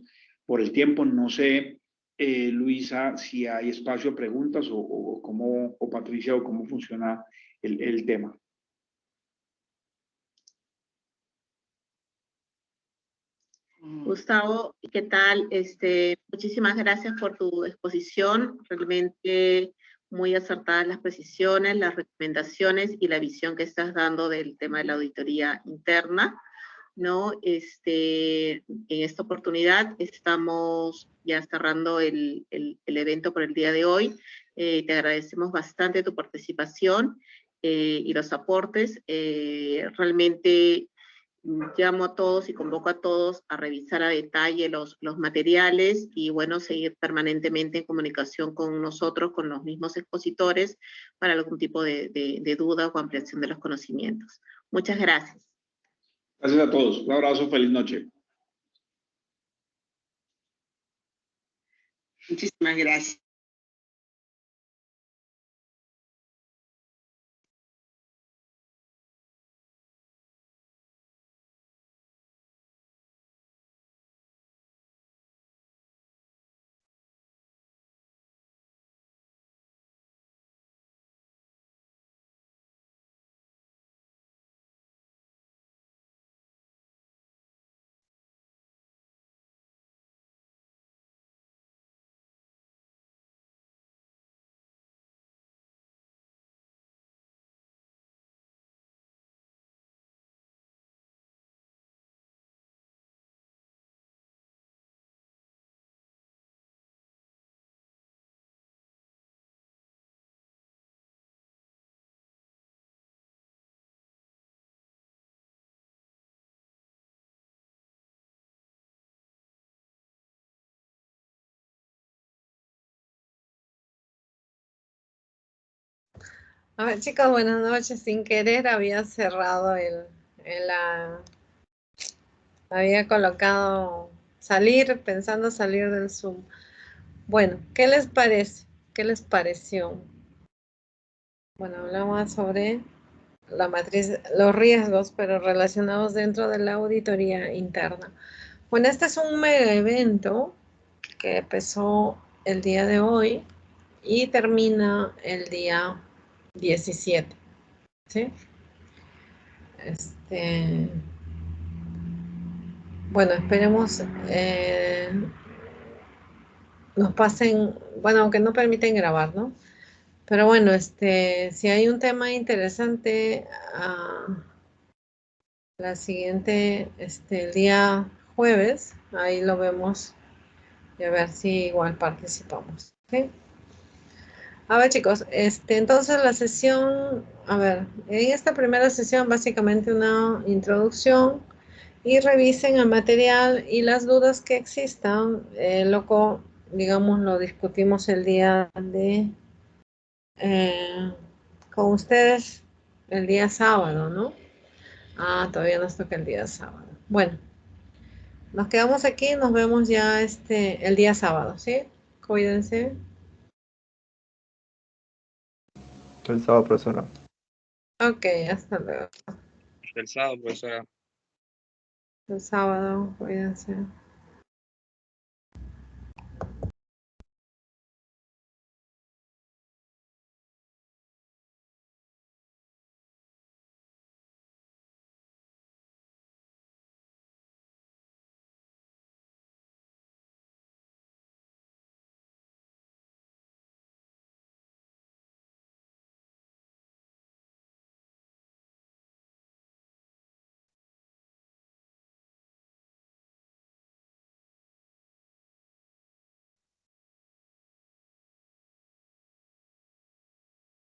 por el tiempo. No sé, Luisa, si hay espacio a preguntas o Patricia, o cómo funciona el tema. Gustavo, ¿qué tal? Muchísimas gracias por tu exposición. Realmente muy acertadas las precisiones, las recomendaciones y la visión que estás dando del tema de la auditoría interna, ¿no? En esta oportunidad estamos ya cerrando el evento por el día de hoy. Te agradecemos bastante tu participación y los aportes. Realmente llamo a todos y convoco a todos a revisar a detalle los materiales y, bueno, seguir permanentemente en comunicación con nosotros, con los mismos expositores, para algún tipo de duda o ampliación de los conocimientos. Muchas gracias. Gracias a todos. Un abrazo, feliz noche. Muchísimas gracias. A ver, chicos, buenas noches. Sin querer había cerrado había colocado salir, pensando salir del Zoom. Bueno, ¿qué les parece? ¿Qué les pareció? Bueno, hablamos sobre la matriz, los riesgos, pero relacionados dentro de la auditoría interna. Bueno, este es un mega evento que empezó el día de hoy y termina el día 17, ¿sí? Bueno, esperemos nos pasen, bueno, aunque no permiten grabar, ¿no? Pero bueno, si hay un tema interesante, la siguiente, el día jueves, ahí lo vemos y a ver si igual participamos. ¿Sí? A ver, chicos, entonces la sesión, a ver, en esta primera sesión básicamente una introducción y revisen el material y las dudas que existan, digamos, lo discutimos el día de, con ustedes el día sábado, ¿no? Todavía nos toca el día sábado. Bueno, nos quedamos aquí, nos vemos ya el día sábado, ¿sí? Cuídense. El sábado, profesora. Ok, hasta luego. El sábado, profesora. El sábado, cuídense.